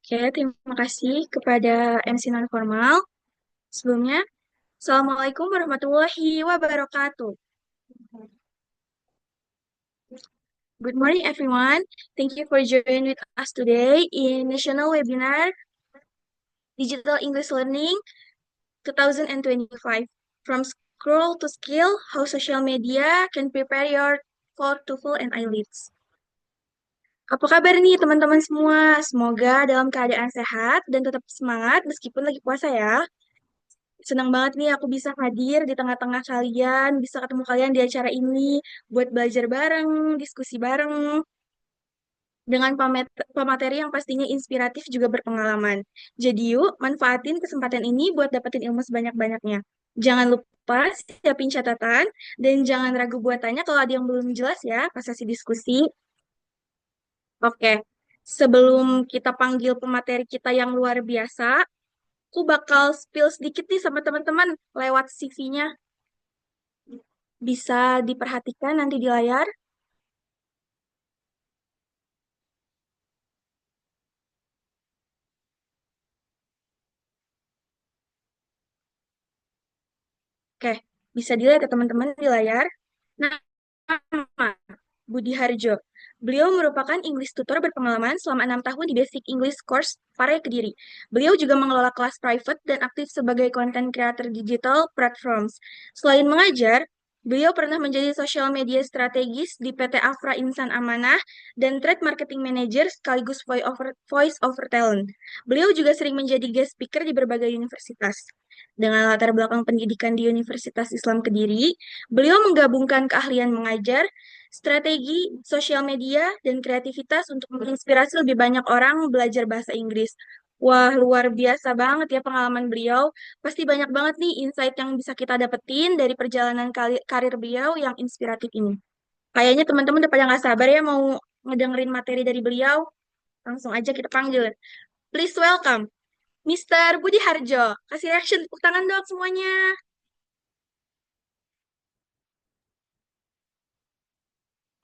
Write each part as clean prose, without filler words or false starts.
Oke, terima kasih kepada MC Non-Formal. Sebelumnya, Assalamualaikum warahmatullahi wabarakatuh. Good morning, everyone. Thank you for joining with us today in National Webinar Digital English Learning 2025. From Scroll to Skill, How Social Media Can Prepare Your for TOEFL and IELTS. Apa kabar nih teman-teman semua? Semoga dalam keadaan sehat dan tetap semangat meskipun lagi puasa ya. Senang banget nih aku bisa hadir di tengah-tengah kalian, bisa ketemu kalian di acara ini, buat belajar bareng, diskusi bareng, dengan pemateri yang pastinya inspiratif juga berpengalaman. Jadi yuk, manfaatin kesempatan ini buat dapetin ilmu sebanyak-banyaknya. Jangan lupa siapin catatan, dan jangan ragu buat tanya kalau ada yang belum jelas ya pas sesi diskusi. Oke, sebelum kita panggil pemateri kita yang luar biasa, aku bakal spill sedikit nih sama teman-teman lewat CV-nya. Bisa diperhatikan nanti di layar. Oke, bisa dilihat ya teman-teman di layar. Nama Budi Harjo. Beliau merupakan English tutor berpengalaman selama 6 tahun di Basic English Course Pare Kediri. Beliau juga mengelola kelas private dan aktif sebagai content creator digital platforms. Selain mengajar, beliau pernah menjadi social media strategis di PT Afra Insan Amanah dan Trade Marketing Manager sekaligus voice over talent. Beliau juga sering menjadi guest speaker di berbagai universitas. Dengan latar belakang pendidikan di Universitas Islam Kediri, beliau menggabungkan keahlian mengajar, strategi sosial media, dan kreativitas untuk menginspirasi lebih banyak orang belajar bahasa Inggris. Wah, luar biasa banget ya pengalaman beliau. Pasti banyak banget nih insight yang bisa kita dapetin dari perjalanan karir beliau yang inspiratif ini. Kayaknya teman-teman udah pada nggak sabar ya mau ngedengerin materi dari beliau. Langsung aja kita panggil. Please welcome Mr. Budi Harjo. Kasih reaction, tepuk tangan dong semuanya.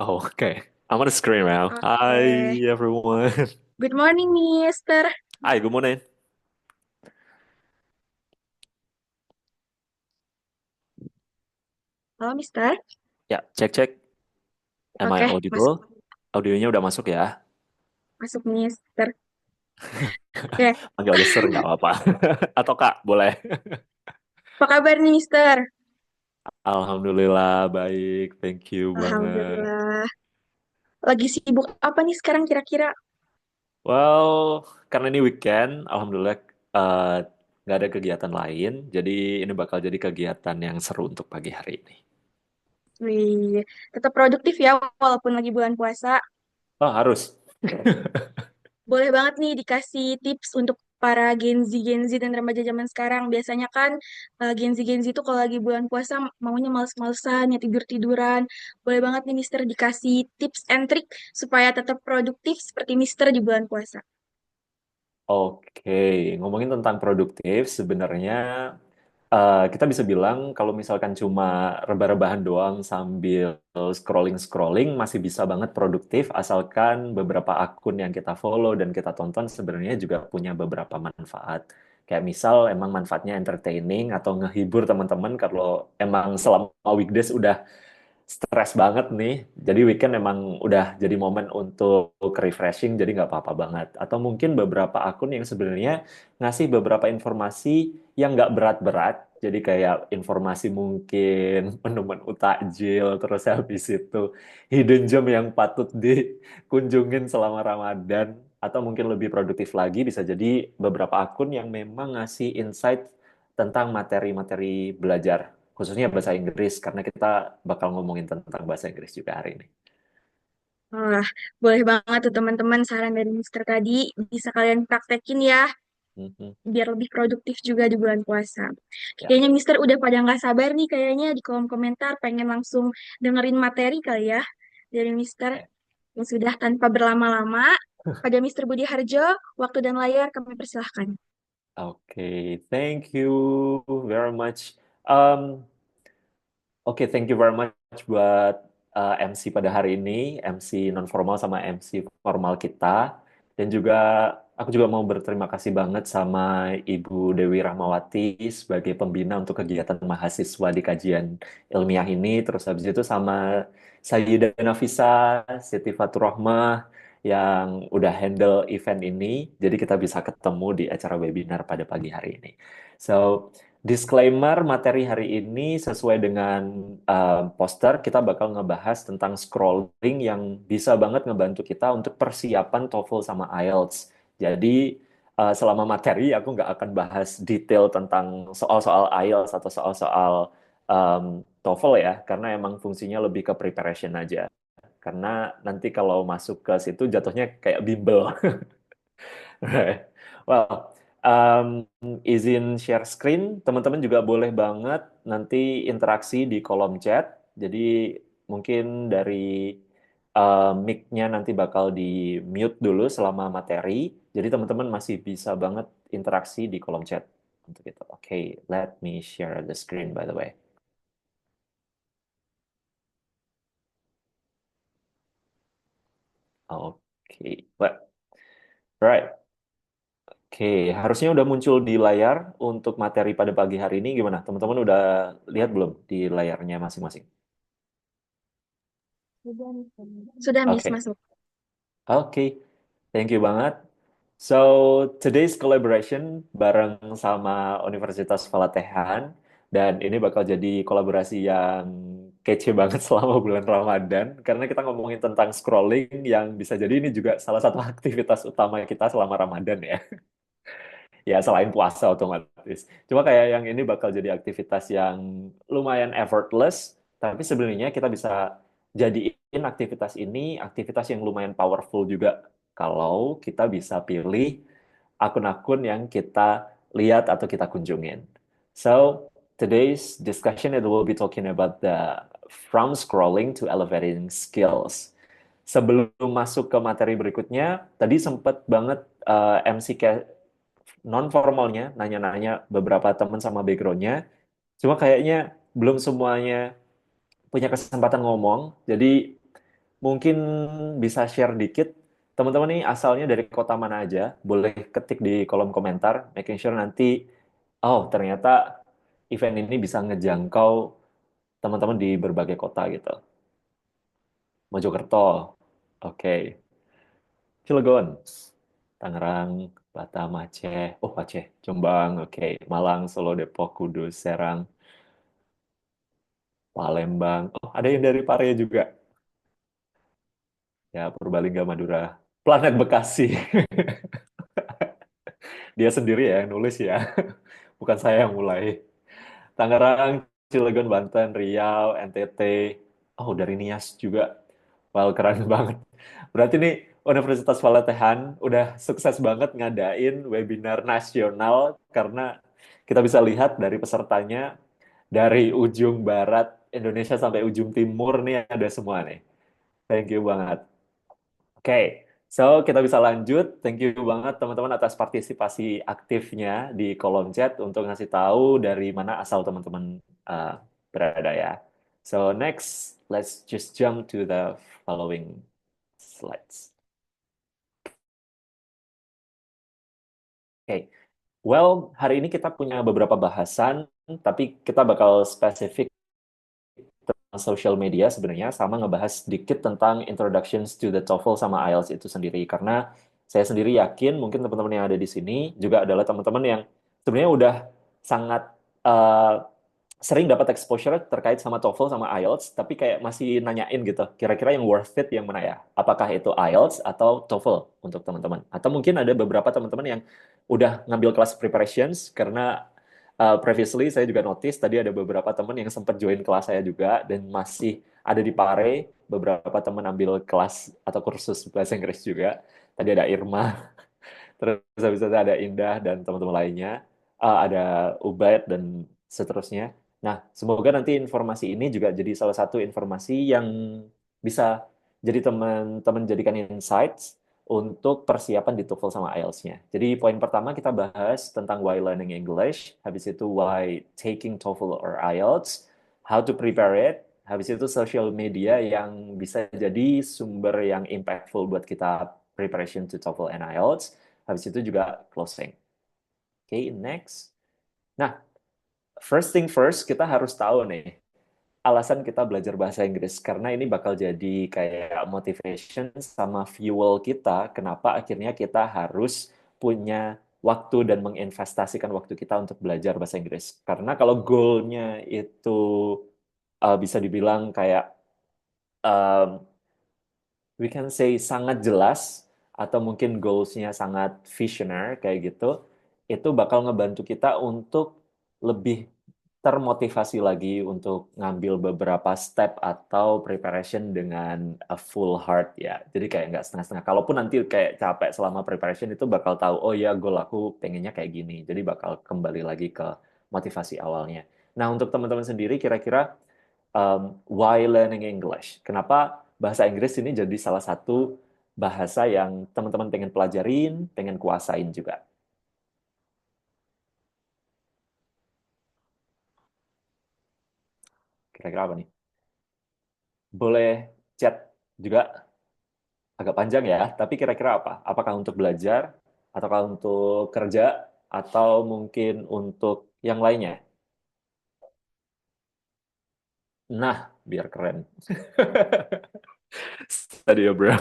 Oh, okay. I'm on the screen now. Hi, Oke. everyone. Good morning, Mister. Hi, good morning. Halo, Mister. Ya, cek-cek. Am I Oke, masuk, audible? Audionya udah masuk ya? masuk, Mister. Oke, Panggil aja Sir, nggak apa-apa. Atau Kak, boleh. apa kabar nih, Mister? Alhamdulillah, baik. Thank you banget. Alhamdulillah. Lagi sibuk apa nih sekarang kira-kira? Well, karena ini weekend, Alhamdulillah eh, nggak ada kegiatan lain. Jadi ini bakal jadi kegiatan yang seru untuk pagi hari ini. Wih, tetap produktif ya walaupun lagi bulan puasa. Oh, harus. Boleh banget nih dikasih tips untuk para Gen Z dan remaja zaman sekarang. Biasanya kan Gen Z itu kalau lagi bulan puasa maunya males-malesan, ya tidur-tiduran. Boleh banget nih Mister dikasih tips and trick supaya tetap produktif seperti Mister di bulan puasa. Oke, ngomongin tentang produktif, sebenarnya kita bisa bilang kalau misalkan cuma rebah-rebahan doang sambil scrolling-scrolling masih bisa banget produktif asalkan beberapa akun yang kita follow dan kita tonton sebenarnya juga punya beberapa manfaat. Kayak misal emang manfaatnya entertaining atau ngehibur teman-teman kalau emang selama weekdays udah stres banget nih. Jadi weekend emang udah jadi momen untuk refreshing, jadi nggak apa-apa banget. Atau mungkin beberapa akun yang sebenarnya ngasih beberapa informasi yang nggak berat-berat. Jadi kayak informasi mungkin menu-menu takjil, terus habis itu hidden gem yang patut dikunjungin selama Ramadan. Atau mungkin lebih produktif lagi bisa jadi beberapa akun yang memang ngasih insight tentang materi-materi belajar khususnya bahasa Inggris karena kita bakal ngomongin tentang bahasa Inggris juga hari ini. Wah, boleh banget tuh teman-teman saran dari Mister tadi bisa kalian praktekin ya Mhm. biar lebih produktif juga di bulan puasa. Ya, Kayaknya Mister udah pada nggak sabar nih kayaknya di kolom komentar pengen langsung dengerin materi kali ya dari Mister. oke. Yang sudah tanpa berlama-lama, pada Mister Budi Harjo, waktu dan layar kami persilahkan. Oke, thank you very much. Um, Oke, thank you very much buat MC pada hari ini, MC non formal sama MC formal kita, dan juga Aku juga mau berterima kasih banget sama Ibu Dewi Rahmawati sebagai pembina untuk kegiatan mahasiswa di kajian ilmiah ini. Terus habis itu sama Sayyidah Nafisa, Siti Faturrahmah yang udah handle event ini. Jadi kita bisa ketemu di acara webinar pada pagi hari ini. So, disclaimer materi hari ini sesuai dengan poster, kita bakal ngebahas tentang scrolling yang bisa banget ngebantu kita untuk persiapan TOEFL sama IELTS. Jadi selama materi aku nggak akan bahas detail tentang soal-soal IELTS atau soal-soal TOEFL ya, karena emang fungsinya lebih ke preparation aja. Karena nanti kalau masuk ke situ jatuhnya kayak bimbel. Right. Well, izin share screen, teman-teman juga boleh banget nanti interaksi di kolom chat. Jadi mungkin dari mic-nya nanti bakal di mute dulu selama materi. Jadi teman-teman masih bisa banget interaksi di kolom chat untuk itu. Oke, let me share the screen by the way. Oke, right. Oke, harusnya udah muncul di layar untuk materi pada pagi hari ini. Gimana? Teman-teman udah lihat belum di layarnya masing-masing? Sudah, Miss, Oke, masuk. oke. Thank you banget. So, today's collaboration bareng sama Universitas Falatehan, dan ini bakal jadi kolaborasi yang kece banget selama bulan Ramadan, karena kita ngomongin tentang scrolling yang bisa jadi ini juga salah satu aktivitas utama kita selama Ramadan ya. Ya selain puasa otomatis. Cuma kayak yang ini bakal jadi aktivitas yang lumayan effortless, tapi sebenarnya kita bisa jadiin aktivitas ini aktivitas yang lumayan powerful juga kalau kita bisa pilih akun-akun yang kita lihat atau kita kunjungin. So, today's discussion it will be talking about the from scrolling to elevating skills. Sebelum masuk ke materi berikutnya, tadi sempat banget MC non formalnya nanya-nanya beberapa teman sama backgroundnya, cuma kayaknya belum semuanya punya kesempatan ngomong, jadi mungkin bisa share dikit. Teman-teman nih asalnya dari kota mana aja, boleh ketik di kolom komentar, making sure nanti oh ternyata event ini bisa ngejangkau teman-teman di berbagai kota gitu. Mojokerto, oke. Cilegon, Tangerang, Batam, Aceh, oh Aceh, Jombang, oke, Malang, Solo, Depok, Kudus, Serang, Palembang, oh ada yang dari Pare juga, ya Purbalingga, Madura, Planet Bekasi, dia sendiri ya yang nulis ya, bukan saya yang mulai. Tangerang, Cilegon, Banten, Riau, NTT, oh dari Nias juga, wow keren banget. Berarti nih Universitas Palatehan udah sukses banget ngadain webinar nasional karena kita bisa lihat dari pesertanya dari ujung barat Indonesia sampai ujung timur nih ada semua nih. Thank you banget. Oke, so kita bisa lanjut. Thank you banget teman-teman atas partisipasi aktifnya di kolom chat untuk ngasih tahu dari mana asal teman-teman uh, berada ya. So next, let's just jump to the following slides. Oke, well, hari ini kita punya beberapa bahasan, tapi kita bakal spesifik tentang social media sebenarnya, sama ngebahas sedikit tentang introductions to the TOEFL sama IELTS itu sendiri. Karena saya sendiri yakin mungkin teman-teman yang ada di sini juga adalah teman-teman yang sebenarnya udah sangat uh, sering dapat exposure terkait sama TOEFL sama IELTS, tapi kayak masih nanyain gitu, kira-kira yang worth it yang mana ya? Apakah itu IELTS atau TOEFL untuk teman-teman? Atau mungkin ada beberapa teman-teman yang udah ngambil kelas preparations karena previously saya juga notice tadi ada beberapa teman yang sempat join kelas saya juga dan masih ada di Pare, beberapa teman ambil kelas atau kursus bahasa Inggris juga. Tadi ada Irma, terus habis itu ada Indah dan teman-teman lainnya, ada Ubaid dan seterusnya. Nah, semoga nanti informasi ini juga jadi salah satu informasi yang bisa jadi teman-teman jadikan insights untuk persiapan di TOEFL sama IELTS-nya. Jadi poin pertama kita bahas tentang why learning English, habis itu why taking TOEFL or IELTS, how to prepare it, habis itu social media yang bisa jadi sumber yang impactful buat kita preparation to TOEFL and IELTS. Habis itu juga closing. Oke, next. Nah, first thing first, kita harus tahu nih, alasan kita belajar bahasa Inggris. Karena ini bakal jadi kayak motivation sama fuel kita, kenapa akhirnya kita harus punya waktu dan menginvestasikan waktu kita untuk belajar bahasa Inggris. Karena kalau goalnya itu bisa dibilang kayak um, we can say sangat jelas atau mungkin goals-nya sangat visioner kayak gitu, itu bakal ngebantu kita untuk lebih termotivasi lagi untuk ngambil beberapa step atau preparation dengan a full heart ya. Jadi kayak nggak setengah-setengah. Kalaupun nanti kayak capek selama preparation itu bakal tahu, oh ya goal aku pengennya kayak gini. Jadi bakal kembali lagi ke motivasi awalnya. Nah untuk teman-teman sendiri kira-kira why learning English? Kenapa bahasa Inggris ini jadi salah satu bahasa yang teman-teman pengen pelajarin, pengen kuasain juga? Kira-kira apa nih? Boleh chat juga agak panjang ya, tapi kira-kira apa? Apakah untuk belajar, ataukah untuk kerja, atau mungkin untuk yang lainnya? Nah, biar keren. Tadi ya, bro.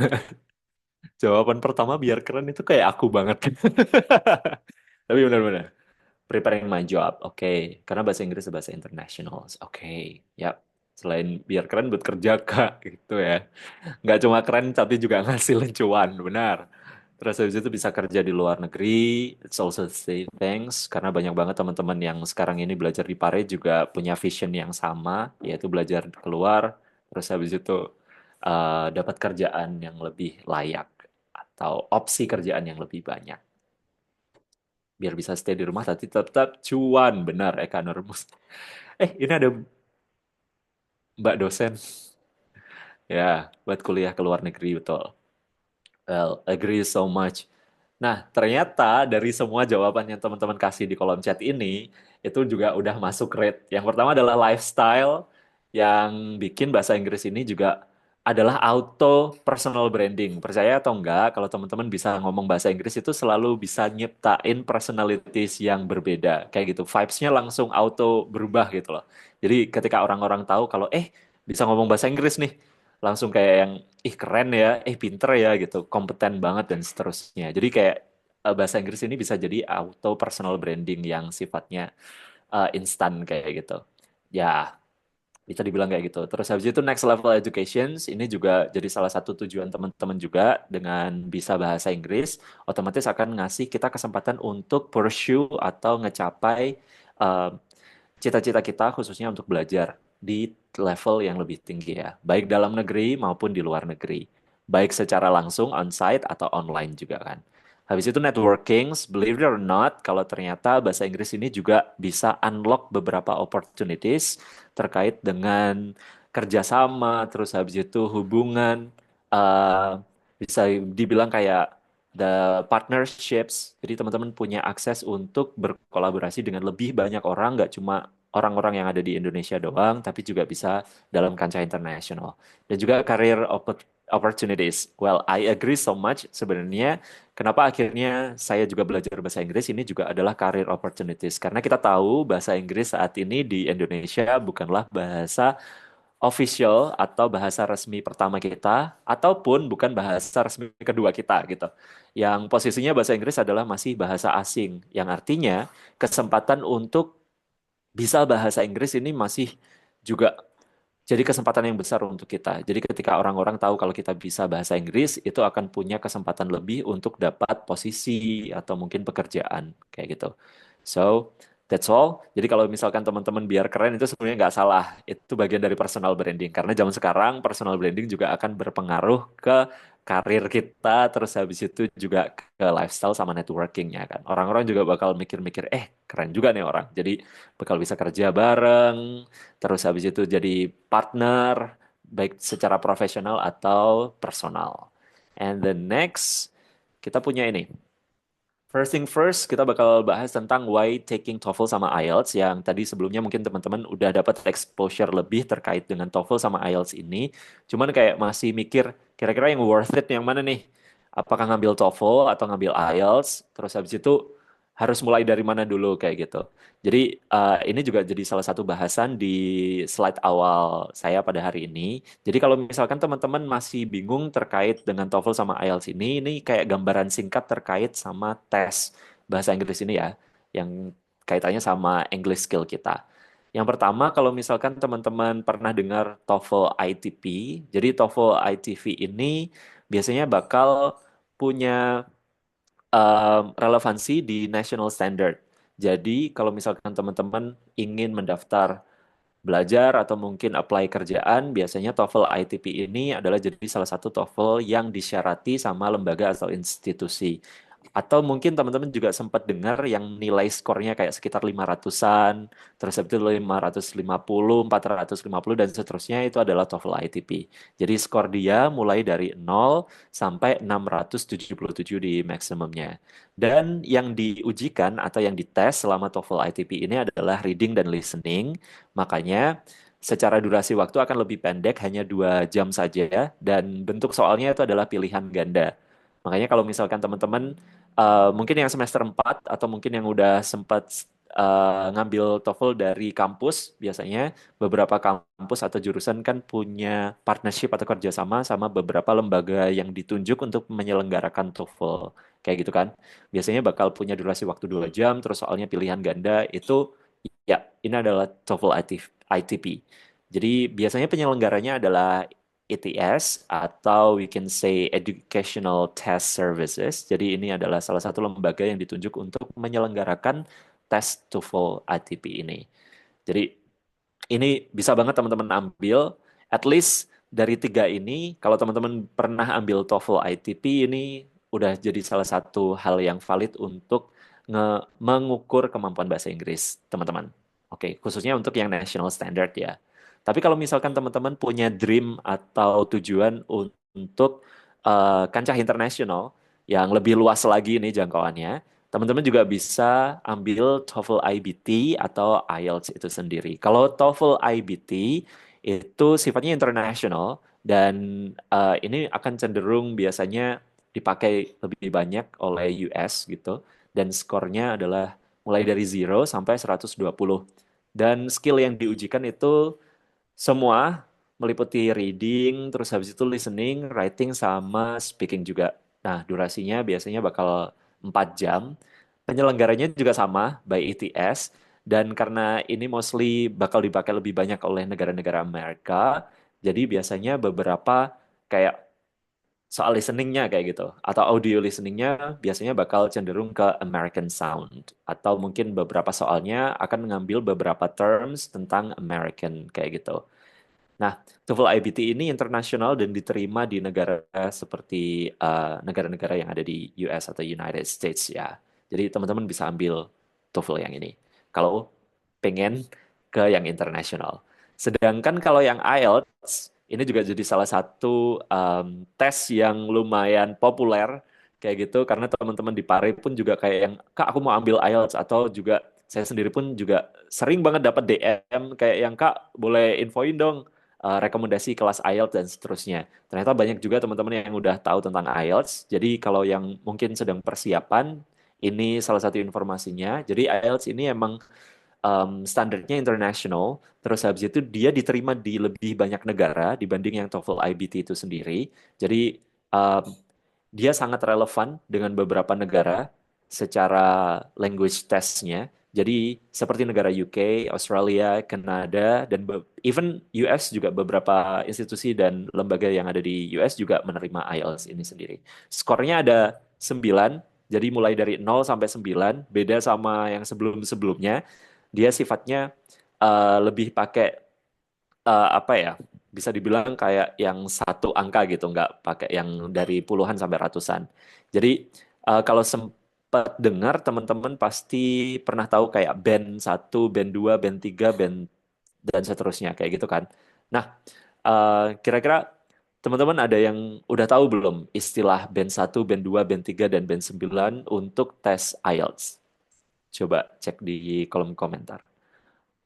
Jawaban pertama biar keren itu kayak aku banget. Tapi benar-benar. Preparing my job, oke. Karena bahasa Inggris bahasa internasional, oke. Yap. Selain biar keren buat kerja, Kak, gitu ya. Nggak cuma keren, tapi juga ngasilin cuan, benar. Terus habis itu bisa kerja di luar negeri, it's also say thanks, karena banyak banget teman-teman yang sekarang ini belajar di Pare juga punya vision yang sama, yaitu belajar keluar, terus habis itu dapat kerjaan yang lebih layak, atau opsi kerjaan yang lebih banyak biar bisa stay di rumah tapi tetap cuan benar Eka Nurmus. Ini ada Mbak dosen ya buat kuliah ke luar negeri betul. Well, agree so much. Nah, ternyata dari semua jawaban yang teman-teman kasih di kolom chat ini, itu juga udah masuk rate. Yang pertama adalah lifestyle, yang bikin bahasa Inggris ini juga adalah auto personal branding. Percaya atau enggak, kalau teman-teman bisa ngomong bahasa Inggris itu selalu bisa nyiptain personalities yang berbeda. Kayak gitu, vibes-nya langsung auto berubah gitu loh. Jadi ketika orang-orang tahu kalau, bisa ngomong bahasa Inggris nih, langsung kayak yang ih keren ya, pinter ya gitu, kompeten banget dan seterusnya. Jadi kayak bahasa Inggris ini bisa jadi auto personal branding yang sifatnya instan kayak gitu. Ya, bisa dibilang kayak gitu. Terus habis itu next level education ini juga jadi salah satu tujuan teman-teman juga dengan bisa bahasa Inggris, otomatis akan ngasih kita kesempatan untuk pursue atau ngecapai eh, cita-cita kita khususnya untuk belajar di level yang lebih tinggi ya, baik dalam negeri maupun di luar negeri, baik secara langsung on-site atau online juga kan. Habis itu networking, believe it or not, kalau ternyata bahasa Inggris ini juga bisa unlock beberapa opportunities terkait dengan kerjasama, terus habis itu hubungan, eh, bisa dibilang kayak the partnerships. Jadi teman-teman punya akses untuk berkolaborasi dengan lebih banyak orang, nggak cuma orang-orang yang ada di Indonesia doang, tapi juga bisa dalam kancah internasional. Dan juga career opportunities. Well, I agree so much sebenarnya. Kenapa akhirnya saya juga belajar bahasa Inggris ini juga adalah career opportunities. Karena kita tahu bahasa Inggris saat ini di Indonesia bukanlah bahasa official atau bahasa resmi pertama kita, ataupun bukan bahasa resmi kedua kita gitu. Yang posisinya bahasa Inggris adalah masih bahasa asing, yang artinya kesempatan untuk bisa bahasa Inggris ini masih juga jadi kesempatan yang besar untuk kita. Jadi ketika orang-orang tahu kalau kita bisa bahasa Inggris, itu akan punya kesempatan lebih untuk dapat posisi atau mungkin pekerjaan kayak gitu. So, that's all. Jadi kalau misalkan teman-teman biar keren itu sebenarnya nggak salah. Itu bagian dari personal branding. Karena zaman sekarang personal branding juga akan berpengaruh ke karir kita, terus habis itu juga ke lifestyle sama networkingnya kan. Orang-orang juga bakal mikir-mikir, keren juga nih orang. Jadi bakal bisa kerja bareng, terus habis itu jadi partner, baik secara profesional atau personal. And the next, kita punya ini. First thing first, kita bakal bahas tentang why taking TOEFL sama IELTS yang tadi sebelumnya mungkin teman-teman udah dapat exposure lebih terkait dengan TOEFL sama IELTS ini. Cuman kayak masih mikir, kira-kira yang worth it yang mana nih? apakah ngambil TOEFL atau ngambil IELTS, terus habis itu harus mulai dari mana dulu kayak gitu. Jadi ini juga jadi salah satu bahasan di slide awal saya pada hari ini. Jadi kalau misalkan teman-teman masih bingung terkait dengan TOEFL sama IELTS ini kayak gambaran singkat terkait sama tes bahasa Inggris ini ya, yang kaitannya sama English skill kita. Yang pertama, kalau misalkan teman-teman pernah dengar TOEFL ITP, jadi TOEFL ITP ini biasanya bakal punya relevansi di national standard. Jadi, kalau misalkan teman-teman ingin mendaftar belajar atau mungkin apply kerjaan, biasanya TOEFL ITP ini adalah jadi salah satu TOEFL yang disyarati sama lembaga atau institusi. Atau mungkin teman-teman juga sempat dengar yang nilai skornya kayak sekitar 500-an, terus habis itu 550, 450, dan seterusnya itu adalah TOEFL ITP. Jadi skor dia mulai dari 0 sampai 677 di maksimumnya. Dan yang diujikan atau yang dites selama TOEFL ITP ini adalah reading dan listening. Makanya secara durasi waktu akan lebih pendek, hanya 2 jam saja, dan bentuk soalnya itu adalah pilihan ganda. Makanya kalau misalkan teman-teman mungkin yang semester 4 atau mungkin yang udah sempat ngambil TOEFL dari kampus, biasanya beberapa kampus atau jurusan kan punya partnership atau kerjasama sama beberapa lembaga yang ditunjuk untuk menyelenggarakan TOEFL. Kayak gitu kan. Biasanya bakal punya durasi waktu 2 jam, terus soalnya pilihan ganda itu, ya, ini adalah TOEFL ITP. Jadi biasanya penyelenggaranya adalah ETS atau we can say Educational Test Services. Jadi ini adalah salah satu lembaga yang ditunjuk untuk menyelenggarakan tes TOEFL ITP ini. Jadi ini bisa banget teman-teman ambil. At least dari 3 ini, kalau teman-teman pernah ambil TOEFL ITP ini udah jadi salah satu hal yang valid untuk mengukur kemampuan bahasa Inggris teman-teman. Oke, khususnya untuk yang national standard ya. Tapi kalau misalkan teman-teman punya dream atau tujuan untuk kancah internasional yang lebih luas lagi ini jangkauannya, teman-teman juga bisa ambil TOEFL IBT atau IELTS itu sendiri. Kalau TOEFL IBT itu sifatnya internasional dan ini akan cenderung biasanya dipakai lebih banyak oleh US gitu, dan skornya adalah mulai dari 0 sampai 120. Dan skill yang diujikan itu semua meliputi reading, terus habis itu listening, writing, sama speaking juga. Nah, durasinya biasanya bakal 4 jam. Penyelenggaranya juga sama, by ETS. Dan karena ini mostly bakal dipakai lebih banyak oleh negara-negara Amerika, jadi biasanya beberapa kayak soal listeningnya kayak gitu, atau audio listeningnya biasanya bakal cenderung ke American Sound. Atau mungkin beberapa soalnya akan mengambil beberapa terms tentang American kayak gitu. Nah, TOEFL IBT ini internasional dan diterima di negara seperti negara-negara yang ada di US atau United States ya. Jadi teman-teman bisa ambil TOEFL yang ini. Kalau pengen ke yang internasional. Sedangkan kalau yang IELTS, ini juga jadi salah satu tes yang lumayan populer kayak gitu, karena teman-teman di Pare pun juga kayak yang, Kak, aku mau ambil IELTS, atau juga saya sendiri pun juga sering banget dapat DM kayak yang, Kak, boleh infoin dong rekomendasi kelas IELTS dan seterusnya. Ternyata banyak juga teman-teman yang udah tahu tentang IELTS. Jadi kalau yang mungkin sedang persiapan, ini salah satu informasinya. Jadi IELTS ini emang standarnya international, terus habis itu dia diterima di lebih banyak negara dibanding yang TOEFL IBT itu sendiri. Jadi um, dia sangat relevan dengan beberapa negara secara language testnya. Jadi seperti negara UK, Australia, Kanada, dan even US juga, beberapa institusi dan lembaga yang ada di US juga menerima IELTS ini sendiri. Skornya ada 9, jadi mulai dari 0 sampai 9, beda sama yang sebelum-sebelumnya. Dia sifatnya lebih pakai apa ya? Bisa dibilang kayak yang satu angka gitu, nggak pakai yang dari puluhan sampai ratusan. Jadi kalau sempat dengar, teman-teman pasti pernah tahu kayak band 1, band 2, band 3, band dan seterusnya kayak gitu kan. Nah, kira-kira teman-teman ada yang udah tahu belum istilah band 1, band 2, band 3, dan band 9 untuk tes IELTS? Coba cek di kolom komentar.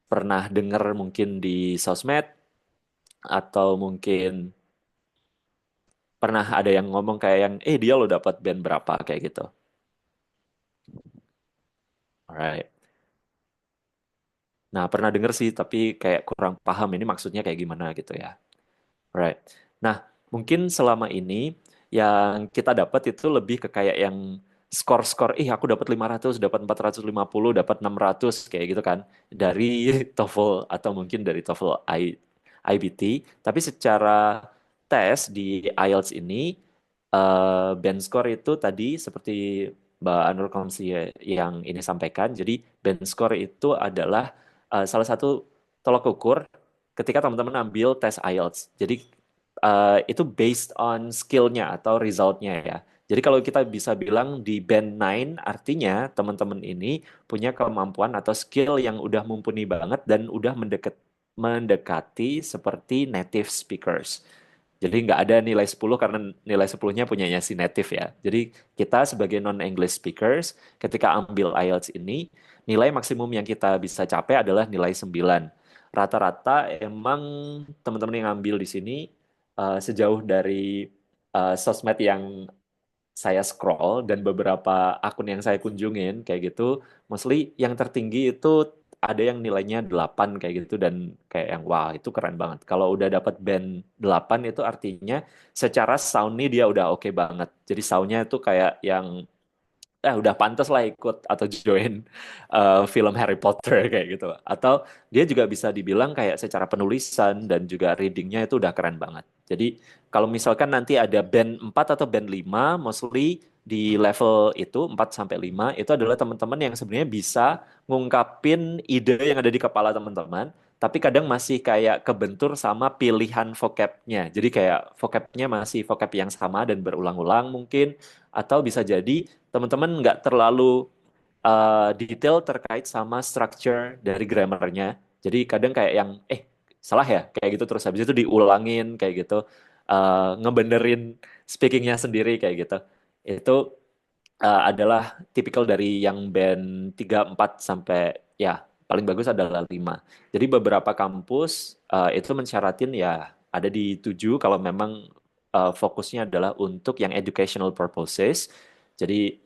Pernah dengar mungkin di sosmed, atau mungkin Pernah ada yang ngomong kayak yang, dia lo dapat band berapa kayak gitu. Alright. Nah, pernah denger sih, tapi kayak kurang paham ini maksudnya kayak gimana gitu ya. Right. Nah, mungkin selama ini yang kita dapat itu lebih ke kayak yang skor-skor, aku dapat 500, dapat 450, dapat 600 kayak gitu kan dari TOEFL atau mungkin dari TOEFL IBT. Tapi secara tes di IELTS ini band score itu tadi seperti Mbak Anur Komsi yang ini sampaikan. Jadi band score itu adalah salah satu tolok ukur ketika teman-teman ambil tes IELTS. Jadi itu based on skill-nya atau result-nya ya. Jadi kalau kita bisa bilang di band 9 artinya teman-teman ini punya kemampuan atau skill yang udah mumpuni banget dan udah mendekati seperti native speakers. Jadi nggak ada nilai 10 karena nilai 10-nya punyanya si native ya. Jadi kita sebagai non-English speakers ketika ambil IELTS ini nilai maksimum yang kita bisa capai adalah nilai 9. Rata-rata emang teman-teman yang ngambil di sini sejauh dari sosmed yang saya scroll dan beberapa akun yang saya kunjungin kayak gitu, mostly yang tertinggi itu ada yang nilainya 8 kayak gitu dan kayak yang wah itu keren banget. Kalau udah dapat band 8 itu artinya secara sound nih dia udah oke banget. Jadi soundnya itu kayak yang udah pantas lah ikut atau join film Harry Potter kayak gitu. Atau dia juga bisa dibilang kayak secara penulisan dan juga readingnya itu udah keren banget. Jadi kalau misalkan nanti ada band 4 atau band 5, mostly di level itu 4 sampai 5 itu adalah teman-teman yang sebenarnya bisa ngungkapin ide yang ada di kepala teman-teman, tapi kadang masih kayak kebentur sama pilihan vocabnya. Jadi kayak vocabnya masih vocab yang sama dan berulang-ulang mungkin, atau bisa jadi teman-teman nggak terlalu detail terkait sama structure dari grammarnya. Jadi kadang kayak yang salah ya kayak gitu terus habis itu diulangin kayak gitu, ngebenerin speakingnya sendiri kayak gitu. Itu adalah tipikal dari yang band 3 4 sampai ya paling bagus adalah 5. Jadi beberapa kampus itu mensyaratin ya ada di 7 kalau memang fokusnya adalah untuk yang educational purposes. Jadi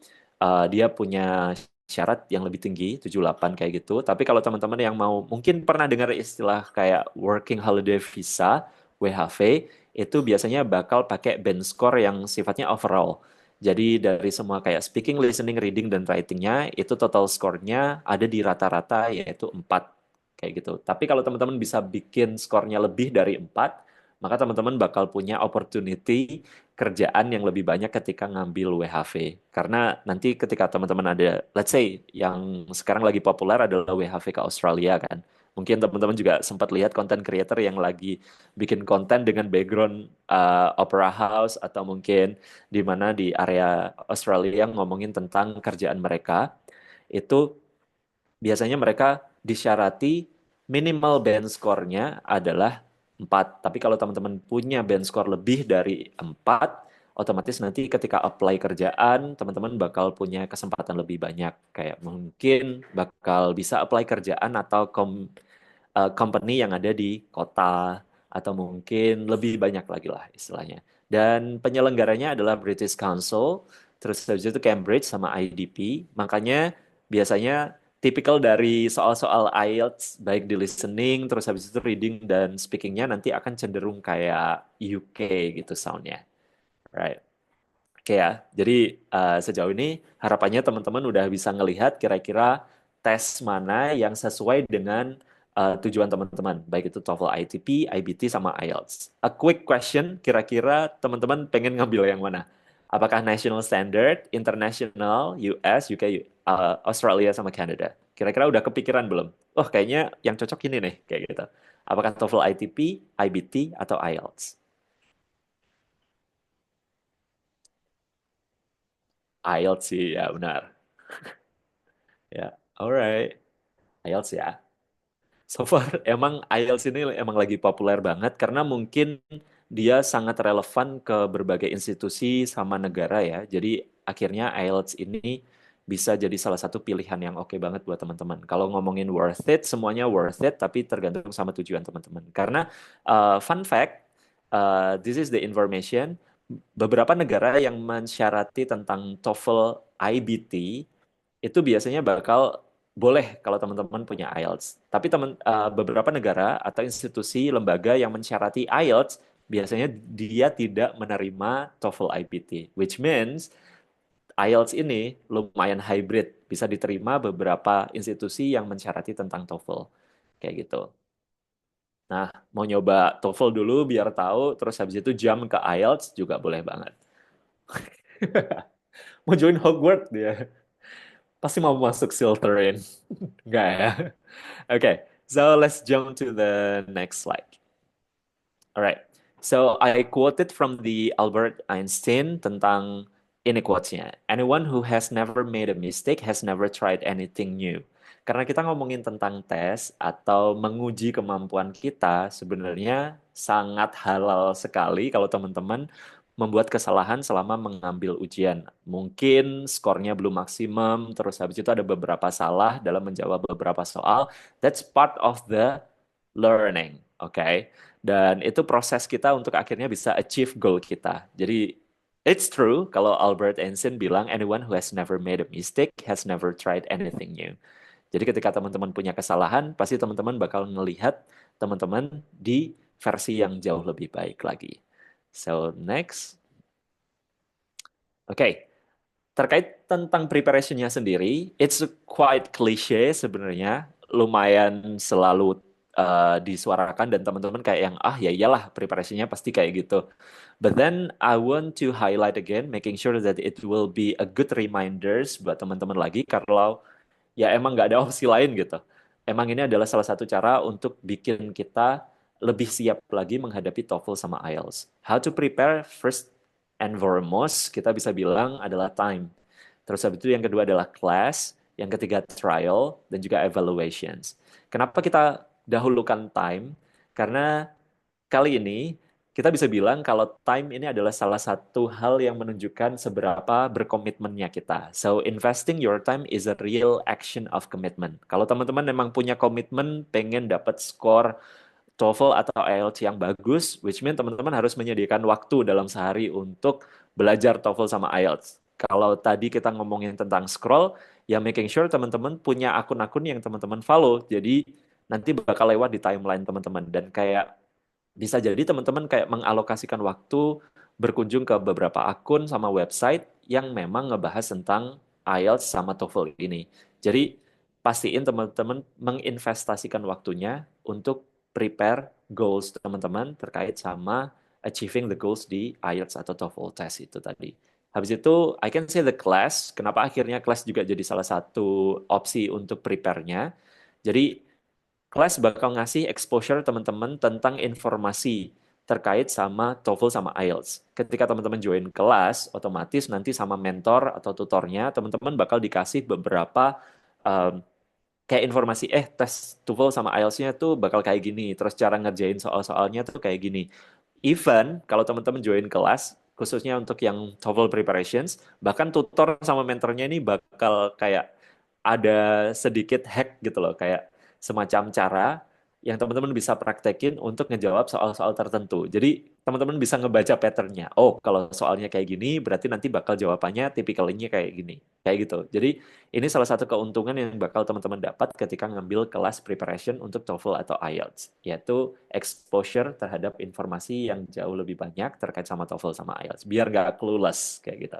dia punya syarat yang lebih tinggi 78 kayak gitu. Tapi kalau teman-teman yang mau mungkin pernah dengar istilah kayak working holiday visa WHV itu biasanya bakal pakai band score yang sifatnya overall. Jadi dari semua kayak speaking, listening, reading, dan writing-nya itu total skornya ada di rata-rata yaitu 4 kayak gitu. Tapi kalau teman-teman bisa bikin skornya lebih dari 4, maka teman-teman bakal punya opportunity kerjaan yang lebih banyak ketika ngambil WHV. Karena nanti ketika teman-teman ada, let's say yang sekarang lagi populer adalah WHV ke Australia kan. Mungkin teman-teman juga sempat lihat konten creator yang lagi bikin konten dengan background opera house atau mungkin di mana di area Australia ngomongin tentang kerjaan mereka. Itu biasanya mereka disyarati minimal band score-nya adalah 4. Tapi kalau teman-teman punya band score lebih dari 4, otomatis nanti ketika apply kerjaan, teman-teman bakal punya kesempatan lebih banyak. Kayak mungkin bakal bisa apply kerjaan atau company yang ada di kota atau mungkin lebih banyak lagi lah istilahnya. Dan penyelenggaranya adalah British Council, terus habis itu Cambridge sama IDP. Makanya biasanya tipikal dari soal-soal IELTS baik di listening, terus habis itu reading dan speakingnya nanti akan cenderung kayak UK gitu soundnya, right? Oke ya, jadi sejauh ini harapannya teman-teman udah bisa ngelihat kira-kira tes mana yang sesuai dengan tujuan teman-teman, baik itu TOEFL ITP, IBT, sama IELTS. A quick question, kira-kira teman-teman pengen ngambil yang mana? Apakah National Standard, International, US, UK, Australia, sama Canada? Kira-kira udah kepikiran belum? Oh, kayaknya yang cocok ini nih, kayak gitu. Apakah TOEFL ITP, IBT, atau IELTS? IELTS sih, ya benar. Ya, alright. IELTS ya. So far emang IELTS ini emang lagi populer banget karena mungkin dia sangat relevan ke berbagai institusi sama negara ya. Jadi akhirnya IELTS ini bisa jadi salah satu pilihan yang oke banget buat teman-teman. Kalau ngomongin worth it, semuanya worth it, tapi tergantung sama tujuan teman-teman. Karena fun fact, this is the information, beberapa negara yang mensyarati tentang TOEFL IBT itu biasanya bakal boleh kalau teman-teman punya IELTS. Tapi beberapa negara atau institusi lembaga yang mensyarati IELTS biasanya dia tidak menerima TOEFL IBT, which means IELTS ini lumayan hybrid, bisa diterima beberapa institusi yang mensyarati tentang TOEFL. Kayak gitu. Nah, mau nyoba TOEFL dulu biar tahu, terus habis itu jump ke IELTS juga boleh banget. Mau join Hogwarts dia. Pasti mau masuk Slytherin. Enggak ya? Okay, so let's jump to the next slide. All right. So I quoted from the Albert Einstein tentang ini quotes-nya. Anyone who has never made a mistake has never tried anything new. Karena kita ngomongin tentang tes atau menguji kemampuan kita, sebenarnya sangat halal sekali kalau teman-teman membuat kesalahan selama mengambil ujian. Mungkin skornya belum maksimum, terus habis itu ada beberapa salah dalam menjawab beberapa soal. That's part of the learning, oke? Dan itu proses kita untuk akhirnya bisa achieve goal kita. Jadi, it's true kalau Albert Einstein bilang, anyone who has never made a mistake has never tried anything new. Jadi ketika teman-teman punya kesalahan, pasti teman-teman bakal melihat teman-teman di versi yang jauh lebih baik lagi. So, next. Oke, terkait tentang preparationnya sendiri, it's quite cliche sebenarnya, lumayan selalu disuarakan dan teman-teman kayak yang ah ya iyalah preparationnya pasti kayak gitu. But then I want to highlight again, making sure that it will be a good reminders buat teman-teman lagi kalau ya emang nggak ada opsi lain gitu. Emang ini adalah salah satu cara untuk bikin kita lebih siap lagi menghadapi TOEFL sama IELTS. How to prepare first and foremost, kita bisa bilang adalah time. Terus habis itu yang kedua adalah class, yang ketiga trial, dan juga evaluations. Kenapa kita dahulukan time? Karena kali ini kita bisa bilang kalau time ini adalah salah satu hal yang menunjukkan seberapa berkomitmennya kita. So, investing your time is a real action of commitment. Kalau teman-teman memang punya komitmen pengen dapat skor TOEFL atau IELTS yang bagus, which means teman-teman harus menyediakan waktu dalam sehari untuk belajar TOEFL sama IELTS. Kalau tadi kita ngomongin tentang scroll, ya making sure teman-teman punya akun-akun yang teman-teman follow. Jadi nanti bakal lewat di timeline teman-teman. Dan kayak bisa jadi teman-teman kayak mengalokasikan waktu berkunjung ke beberapa akun sama website yang memang ngebahas tentang IELTS sama TOEFL ini. Jadi pastiin teman-teman menginvestasikan waktunya untuk prepare goals teman-teman terkait sama achieving the goals di IELTS atau TOEFL test itu tadi. Habis itu, I can say the class. Kenapa akhirnya class juga jadi salah satu opsi untuk prepare-nya. Jadi kelas bakal ngasih exposure teman-teman tentang informasi terkait sama TOEFL sama IELTS. Ketika teman-teman join kelas, otomatis nanti sama mentor atau tutornya, teman-teman bakal dikasih beberapa um, kayak informasi, tes TOEFL sama IELTS-nya tuh bakal kayak gini, terus cara ngerjain soal-soalnya tuh kayak gini. Even kalau teman-teman join kelas, khususnya untuk yang TOEFL preparations, bahkan tutor sama mentornya ini bakal kayak ada sedikit hack gitu loh, kayak semacam cara yang teman-teman bisa praktekin untuk ngejawab soal-soal tertentu. Jadi teman-teman bisa ngebaca patternnya. Oh, kalau soalnya kayak gini, berarti nanti bakal jawabannya tipikalnya kayak gini. Kayak gitu. Jadi ini salah satu keuntungan yang bakal teman-teman dapat ketika ngambil kelas preparation untuk TOEFL atau IELTS, yaitu exposure terhadap informasi yang jauh lebih banyak terkait sama TOEFL sama IELTS, biar nggak clueless kayak gitu.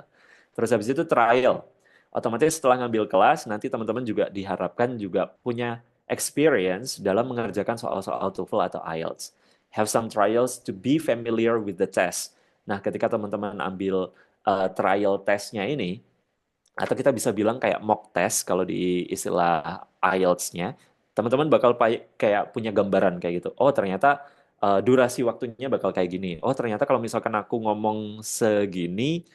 Terus habis itu trial. Otomatis setelah ngambil kelas, nanti teman-teman juga diharapkan juga punya experience dalam mengerjakan soal-soal TOEFL atau IELTS. Have some trials to be familiar with the test. Nah, ketika teman-teman ambil trial testnya ini, atau kita bisa bilang kayak mock test kalau di istilah IELTS-nya, teman-teman bakal kayak punya gambaran kayak gitu. Oh, ternyata durasi waktunya bakal kayak gini. Oh, ternyata kalau misalkan aku ngomong segini,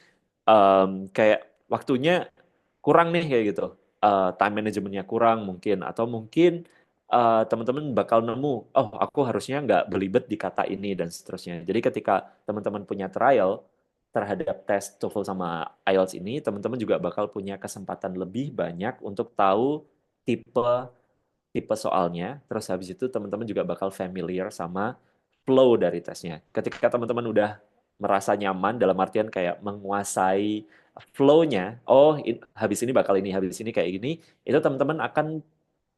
kayak waktunya kurang nih kayak gitu. Time manajemennya kurang mungkin, atau mungkin teman-teman bakal nemu, oh aku harusnya nggak belibet di kata ini dan seterusnya. Jadi ketika teman-teman punya trial terhadap tes TOEFL sama IELTS ini, teman-teman juga bakal punya kesempatan lebih banyak untuk tahu tipe tipe soalnya. Terus habis itu teman-teman juga bakal familiar sama flow dari tesnya. Ketika teman-teman udah merasa nyaman dalam artian kayak menguasai flow-nya. Oh, habis ini bakal ini, habis ini kayak gini. Itu teman-teman akan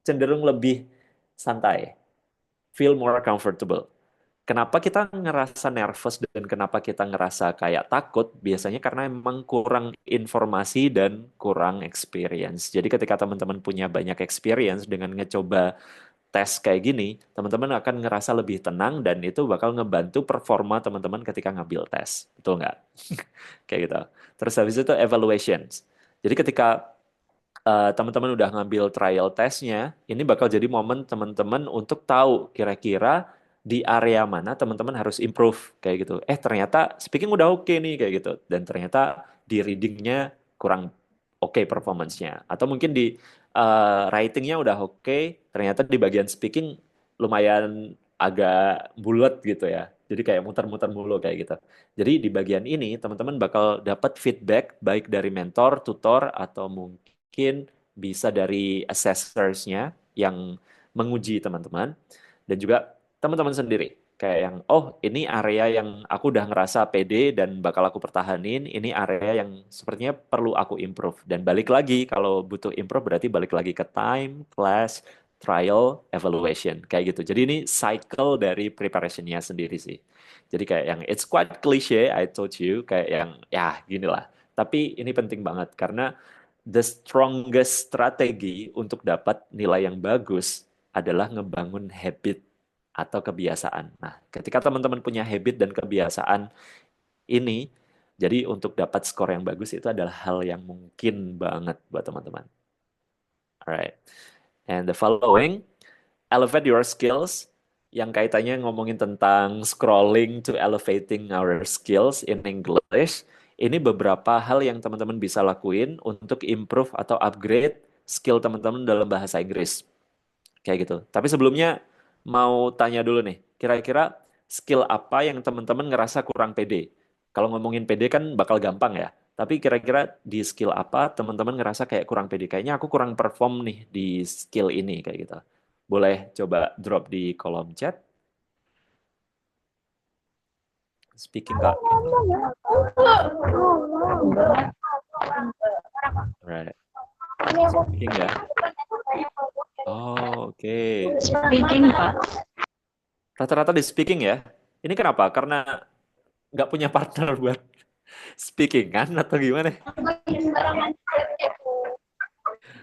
cenderung lebih santai, feel more comfortable. Kenapa kita ngerasa nervous dan kenapa kita ngerasa kayak takut? Biasanya karena emang kurang informasi dan kurang experience. Jadi ketika teman-teman punya banyak experience dengan ngecoba tes kayak gini, teman-teman akan ngerasa lebih tenang dan itu bakal ngebantu performa teman-teman ketika ngambil tes. Betul nggak? Kayak gitu. Terus habis itu evaluations. Jadi ketika teman-teman udah ngambil trial testnya, ini bakal jadi momen teman-teman untuk tahu kira-kira di area mana teman-teman harus improve kayak gitu. Ternyata speaking udah oke nih kayak gitu, dan ternyata di readingnya kurang oke performance-nya. Atau mungkin di writing-nya udah oke, ternyata di bagian speaking lumayan agak bulat gitu ya. Jadi kayak muter-muter mulu kayak gitu. Jadi di bagian ini teman-teman bakal dapat feedback baik dari mentor, tutor, atau mungkin bisa dari assessors-nya yang menguji teman-teman dan juga teman-teman sendiri. Kayak yang, oh ini area yang aku udah ngerasa pede dan bakal aku pertahanin, ini area yang sepertinya perlu aku improve. Dan balik lagi, kalau butuh improve berarti balik lagi ke time, class, trial, evaluation. Kayak gitu. Jadi ini cycle dari preparation-nya sendiri sih. Jadi kayak yang, it's quite cliche, I told you, kayak yang, ya gini lah. Tapi ini penting banget karena the strongest strategi untuk dapat nilai yang bagus adalah ngebangun habit atau kebiasaan. Nah, ketika teman-teman punya habit dan kebiasaan ini, jadi untuk dapat skor yang bagus itu adalah hal yang mungkin banget buat teman-teman. Alright. And the following, elevate your skills, yang kaitannya ngomongin tentang scrolling to elevating our skills in English. Ini beberapa hal yang teman-teman bisa lakuin untuk improve atau upgrade skill teman-teman dalam bahasa Inggris. Kayak gitu. Tapi sebelumnya mau tanya dulu nih, kira-kira skill apa yang teman-teman ngerasa kurang pede? Kalau ngomongin pede kan bakal gampang ya. Tapi kira-kira di skill apa teman-teman ngerasa kayak kurang pede? Kayaknya aku kurang perform nih di skill ini kayak gitu. Boleh coba drop di kolom chat. Speaking Kak. Right. Speaking ya. Oh, oke. Speaking, Pak. Rata-rata di speaking ya. Ini kenapa? Karena nggak punya partner buat speaking kan atau gimana?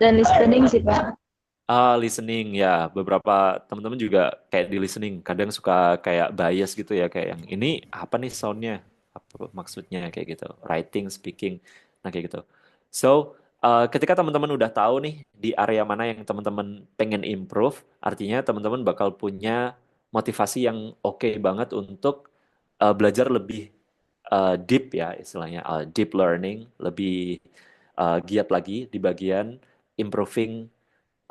Dan listening sih, Pak. Listening ya, beberapa teman-teman juga kayak di listening, kadang suka kayak bias gitu ya, kayak yang ini apa nih soundnya, apa maksudnya kayak gitu, writing, speaking, nah kayak gitu. So, ketika teman-teman udah tahu nih di area mana yang teman-teman pengen improve, artinya teman-teman bakal punya motivasi yang oke banget untuk belajar lebih deep ya, istilahnya deep learning, lebih giat lagi di bagian improving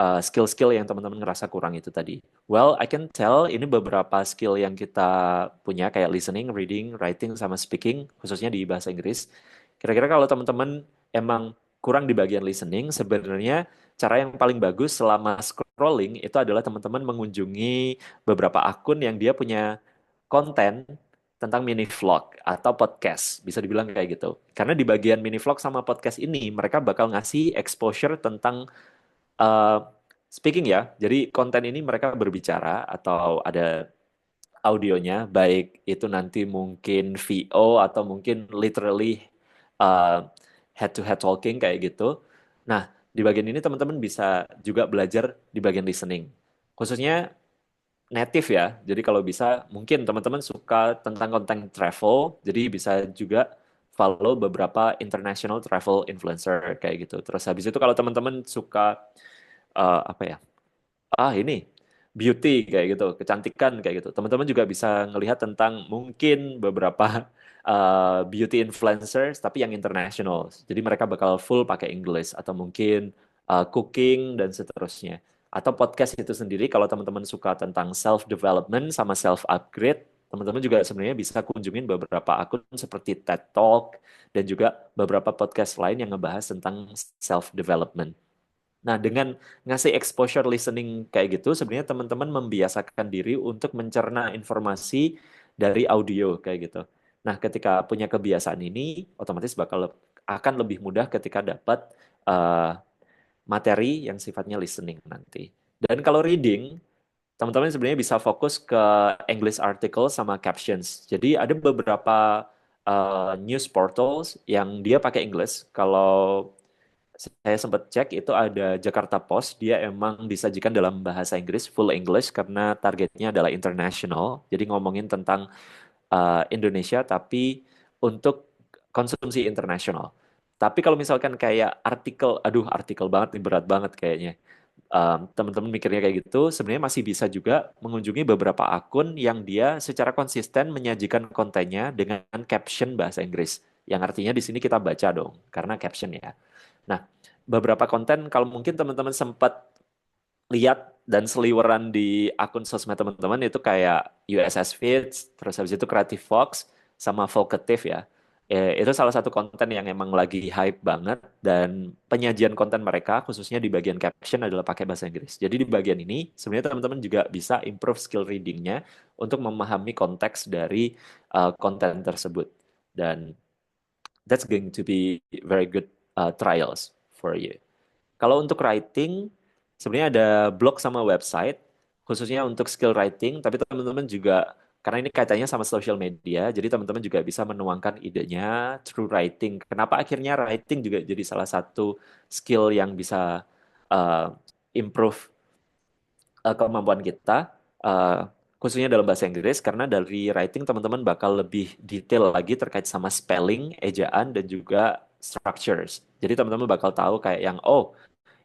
skill-skill yang teman-teman ngerasa kurang itu tadi. Well, I can tell ini beberapa skill yang kita punya kayak listening, reading, writing, sama speaking, khususnya di bahasa Inggris. Kira-kira kalau teman-teman emang kurang di bagian listening, sebenarnya cara yang paling bagus selama scrolling itu adalah teman-teman mengunjungi beberapa akun yang dia punya konten tentang mini vlog atau podcast, bisa dibilang kayak gitu. Karena di bagian mini vlog sama podcast ini, mereka bakal ngasih exposure tentang uh, speaking ya, jadi konten ini mereka berbicara atau ada audionya, baik itu nanti mungkin VO atau mungkin literally head to head talking kayak gitu. Nah, di bagian ini teman-teman bisa juga belajar di bagian listening. Khususnya native ya. Jadi kalau bisa mungkin teman-teman suka tentang konten travel, jadi bisa juga follow beberapa international travel influencer kayak gitu. Terus habis itu kalau teman-teman suka apa ya? Ini beauty kayak gitu, kecantikan kayak gitu. Teman-teman juga bisa ngelihat tentang mungkin beberapa beauty influencers tapi yang international. Jadi mereka bakal full pakai English atau mungkin cooking dan seterusnya. Atau podcast itu sendiri kalau teman-teman suka tentang self development sama self upgrade, teman-teman juga sebenarnya bisa kunjungin beberapa akun seperti TED Talk dan juga beberapa podcast lain yang ngebahas tentang self development. Nah, dengan ngasih exposure listening kayak gitu, sebenarnya teman-teman membiasakan diri untuk mencerna informasi dari audio kayak gitu. Nah, ketika punya kebiasaan ini, otomatis akan lebih mudah ketika dapat eh, materi yang sifatnya listening nanti. Dan kalau reading, teman-teman sebenarnya bisa fokus ke English article sama captions. Jadi ada beberapa news portals yang dia pakai English. Kalau saya sempat cek itu ada Jakarta Post, dia emang disajikan dalam bahasa Inggris, full English karena targetnya adalah international. Jadi ngomongin tentang Indonesia tapi untuk konsumsi internasional. Tapi kalau misalkan kayak artikel, aduh artikel banget, ini berat banget kayaknya. Teman-teman mikirnya kayak gitu, sebenarnya masih bisa juga mengunjungi beberapa akun yang dia secara konsisten menyajikan kontennya dengan caption bahasa Inggris. Yang artinya di sini kita baca dong, karena caption ya. Nah, beberapa konten kalau mungkin teman-teman sempat lihat dan seliweran di akun sosmed teman-teman itu kayak USS Feeds, terus habis itu Creative Fox, sama Vocative ya. Itu salah satu konten yang emang lagi hype banget dan penyajian konten mereka khususnya di bagian caption adalah pakai bahasa Inggris. Jadi di bagian ini sebenarnya teman-teman juga bisa improve skill readingnya untuk memahami konteks dari konten tersebut. Dan that's going to be very good trials for you. Kalau untuk writing, sebenarnya ada blog sama website, khususnya untuk skill writing, tapi teman-teman juga, karena ini kaitannya sama social media, jadi teman-teman juga bisa menuangkan idenya through writing. Kenapa akhirnya writing juga jadi salah satu skill yang bisa uh, improve kemampuan kita, khususnya dalam bahasa Inggris, karena dari writing teman-teman bakal lebih detail lagi terkait sama spelling, ejaan, dan juga structures. Jadi teman-teman bakal tahu kayak yang, oh,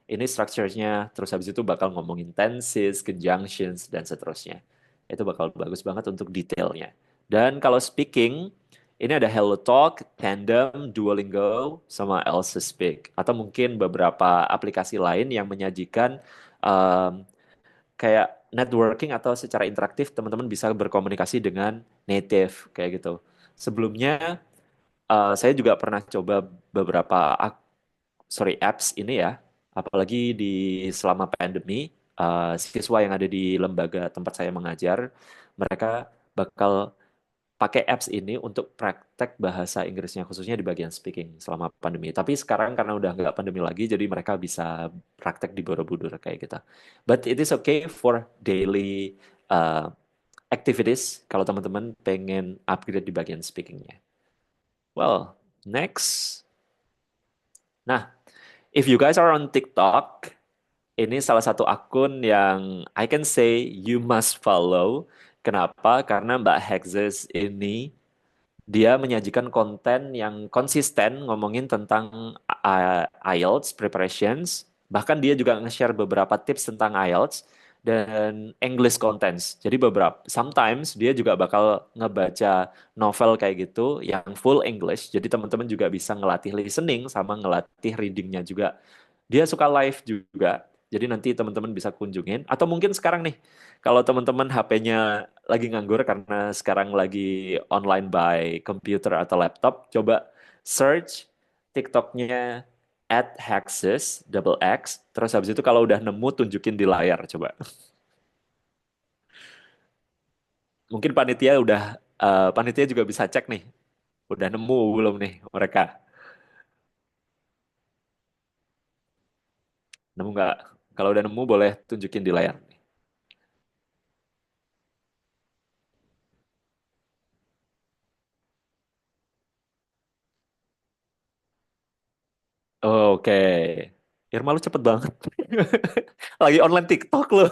ini structure-nya, terus habis itu bakal ngomongin tenses, conjunctions, dan seterusnya. Itu bakal bagus banget untuk detailnya. Dan kalau speaking, ini ada HelloTalk, Tandem, Duolingo, sama Else Speak. Atau mungkin beberapa aplikasi lain yang menyajikan um, kayak networking atau secara interaktif teman-teman bisa berkomunikasi dengan native kayak gitu. Sebelumnya saya juga pernah coba beberapa apps ini ya, apalagi di selama pandemi, siswa yang ada di lembaga tempat saya mengajar, mereka bakal pakai apps ini untuk praktek bahasa Inggrisnya, khususnya di bagian speaking selama pandemi. Tapi sekarang karena udah nggak pandemi lagi, jadi mereka bisa praktek di Borobudur kayak gitu. But it is okay for daily uh, activities kalau teman-teman pengen upgrade di bagian speakingnya. Well, next. Nah, if you guys are on TikTok, ini salah satu akun yang I can say you must follow. Kenapa? Karena Mbak Hexes ini dia menyajikan konten yang konsisten ngomongin tentang IELTS preparations. Bahkan dia juga nge-share beberapa tips tentang IELTS dan English contents. Jadi sometimes dia juga bakal ngebaca novel kayak gitu yang full English. Jadi teman-teman juga bisa ngelatih listening sama ngelatih readingnya juga. Dia suka live juga. Jadi nanti teman-teman bisa kunjungin. Atau mungkin sekarang nih, kalau teman-teman HP-nya lagi nganggur karena sekarang lagi online by computer atau laptop, coba search TikToknya @Hexes, double X. Terus habis itu kalau udah nemu, tunjukin di layar, coba. Mungkin panitia juga bisa cek nih. Udah nemu belum nih mereka? Nemu nggak? Kalau udah nemu, boleh tunjukin di layar. Oke. Irma lu cepet banget. Lagi online TikTok lu.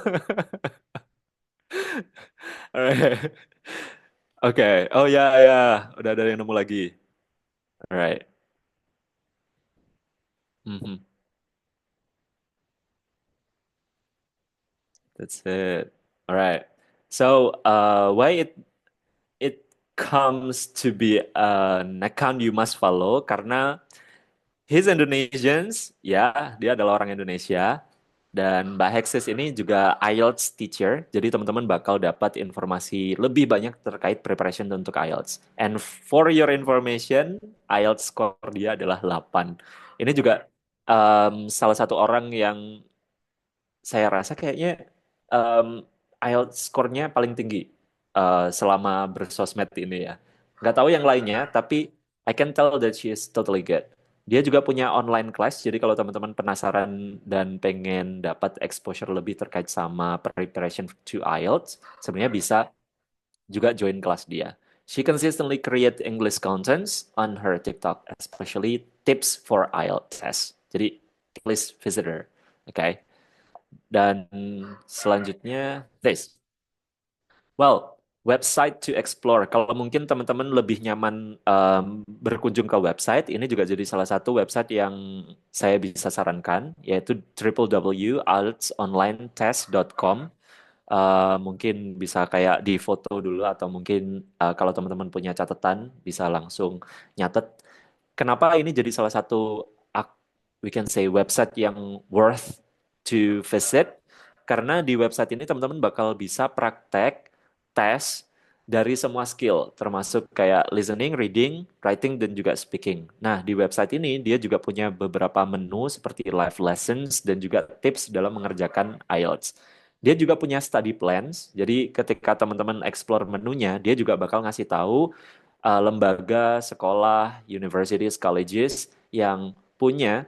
Alright. Oke. Oh ya ya, udah ada yang nemu lagi. Alright. Mhm. That's it. Alright. So, why it comes to be an account you must follow karena he's Indonesians, ya, dia adalah orang Indonesia. Dan Mbak Hexes ini juga IELTS teacher, jadi teman-teman bakal dapat informasi lebih banyak terkait preparation untuk IELTS. And for your information, IELTS score dia adalah 8. Ini juga salah satu orang yang saya rasa kayaknya um, IELTS skornya paling tinggi selama bersosmed ini ya. Nggak tahu yang lainnya, tapi I can tell that she is totally good. Dia juga punya online class, jadi kalau teman-teman penasaran dan pengen dapat exposure lebih terkait sama preparation to IELTS, sebenarnya bisa juga join kelas dia. She consistently create English contents on her TikTok, especially tips for IELTS test. Jadi please visit her, okay? Dan selanjutnya this. Well, website to explore. Kalau mungkin teman-teman lebih nyaman berkunjung ke website, ini juga jadi salah satu website yang saya bisa sarankan, yaitu www.ieltsonlinetest.com. Mungkin bisa kayak di foto dulu atau mungkin kalau teman-teman punya catatan bisa langsung nyatet. Kenapa ini jadi salah satu we can say website yang worth to visit? Karena di website ini teman-teman bakal bisa praktek tes dari semua skill, termasuk kayak listening, reading, writing, dan juga speaking. Nah, di website ini dia juga punya beberapa menu seperti live lessons dan juga tips dalam mengerjakan IELTS. Dia juga punya study plans, jadi ketika teman-teman explore menunya, dia juga bakal ngasih tahu lembaga, sekolah, universities, colleges yang punya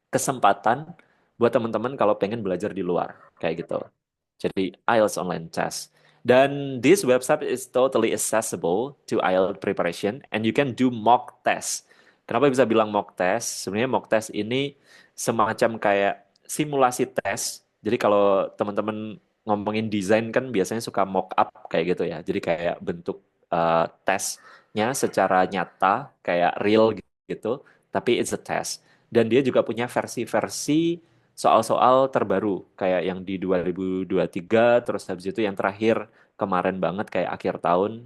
kesempatan buat teman-teman kalau pengen belajar di luar, kayak gitu. Jadi IELTS online test. Dan this website is totally accessible to IELTS preparation and you can do mock test. Kenapa bisa bilang mock test? Sebenarnya mock test ini semacam kayak simulasi tes. Jadi kalau teman-teman ngomongin desain kan biasanya suka mock up kayak gitu ya. Jadi kayak bentuk tesnya secara nyata kayak real gitu, tapi it's a test. Dan dia juga punya versi-versi soal-soal terbaru kayak yang di 2023 terus habis itu yang terakhir kemarin banget kayak akhir tahun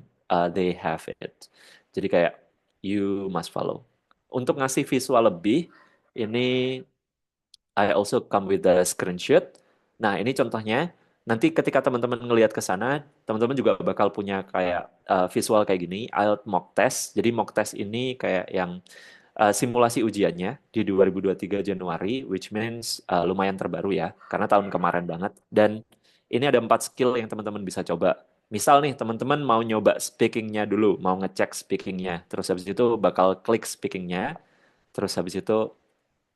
they have it. Jadi kayak you must follow. Untuk ngasih visual lebih ini I also come with the screenshot. Nah, ini contohnya. Nanti ketika teman-teman ngelihat ke sana, teman-teman juga bakal punya kayak visual kayak gini, IELTS mock test. Jadi mock test ini kayak yang simulasi ujiannya di 2023 Januari, which means lumayan terbaru ya, karena tahun kemarin banget. Dan ini ada 4 skill yang teman-teman bisa coba. Misal nih, teman-teman mau nyoba speakingnya dulu, mau ngecek speakingnya, terus habis itu bakal klik speakingnya, terus habis itu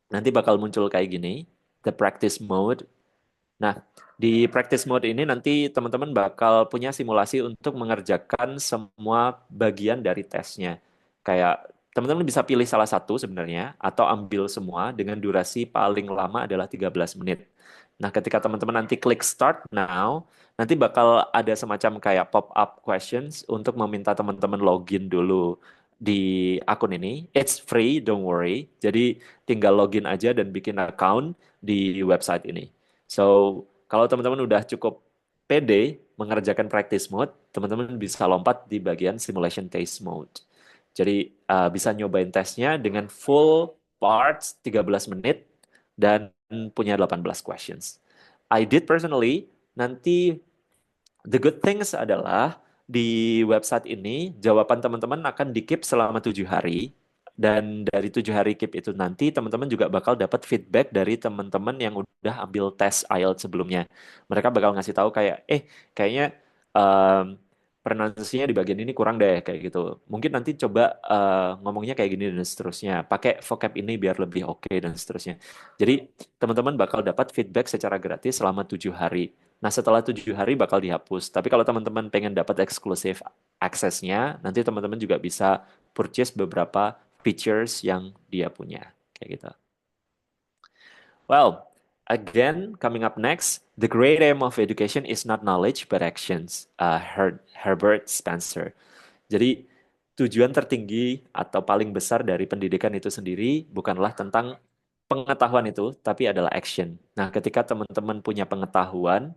nanti bakal muncul kayak gini, the practice mode. Nah, di practice mode ini nanti teman-teman bakal punya simulasi untuk mengerjakan semua bagian dari tesnya. Kayak teman-teman bisa pilih salah satu sebenarnya atau ambil semua dengan durasi paling lama adalah 13 menit. Nah, ketika teman-teman nanti klik start now, nanti bakal ada semacam kayak pop-up questions untuk meminta teman-teman login dulu di akun ini. It's free, don't worry. Jadi tinggal login aja dan bikin account di website ini. So, kalau teman-teman udah cukup pede mengerjakan practice mode, teman-teman bisa lompat di bagian simulation taste mode. Jadi bisa nyobain tesnya dengan full parts 13 menit dan punya 18 questions. I did personally, nanti the good things adalah di website ini jawaban teman-teman akan di-keep selama 7 hari dan dari 7 hari keep itu nanti teman-teman juga bakal dapat feedback dari teman-teman yang udah ambil tes IELTS sebelumnya. Mereka bakal ngasih tahu kayak, kayaknya um, pronunciasinya di bagian ini kurang deh kayak gitu. Mungkin nanti coba ngomongnya kayak gini dan seterusnya. Pakai vocab ini biar lebih oke dan seterusnya. Jadi teman-teman bakal dapat feedback secara gratis selama 7 hari. Nah, setelah 7 hari bakal dihapus. Tapi kalau teman-teman pengen dapat eksklusif aksesnya, nanti teman-teman juga bisa purchase beberapa features yang dia punya. Kayak gitu. Well, again, coming up next, the great aim of education is not knowledge but actions. Herbert Spencer. Jadi, tujuan tertinggi atau paling besar dari pendidikan itu sendiri bukanlah tentang pengetahuan itu, tapi adalah action. Nah, ketika teman-teman punya pengetahuan,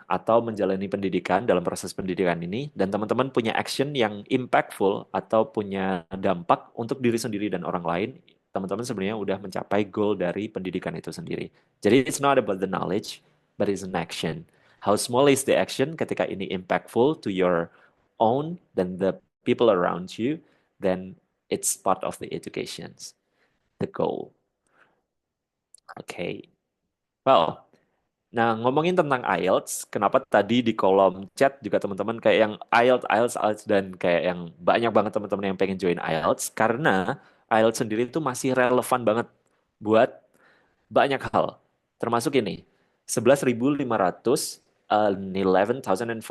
atau menjalani pendidikan dalam proses pendidikan ini dan teman-teman punya action yang impactful atau punya dampak untuk diri sendiri dan orang lain, teman-teman sebenarnya udah mencapai goal dari pendidikan itu sendiri. Jadi it's not about the knowledge, but it's an action. How small is the action ketika ini impactful to your own dan the people around you, then it's part of the education, the goal. Okay. Well, Nah, ngomongin tentang IELTS, kenapa tadi di kolom chat juga teman-teman kayak yang IELTS, IELTS, IELTS, dan kayak yang banyak banget teman-teman yang pengen join IELTS, karena IELTS sendiri itu masih relevan banget buat banyak hal. Termasuk ini, 11.500, 11,500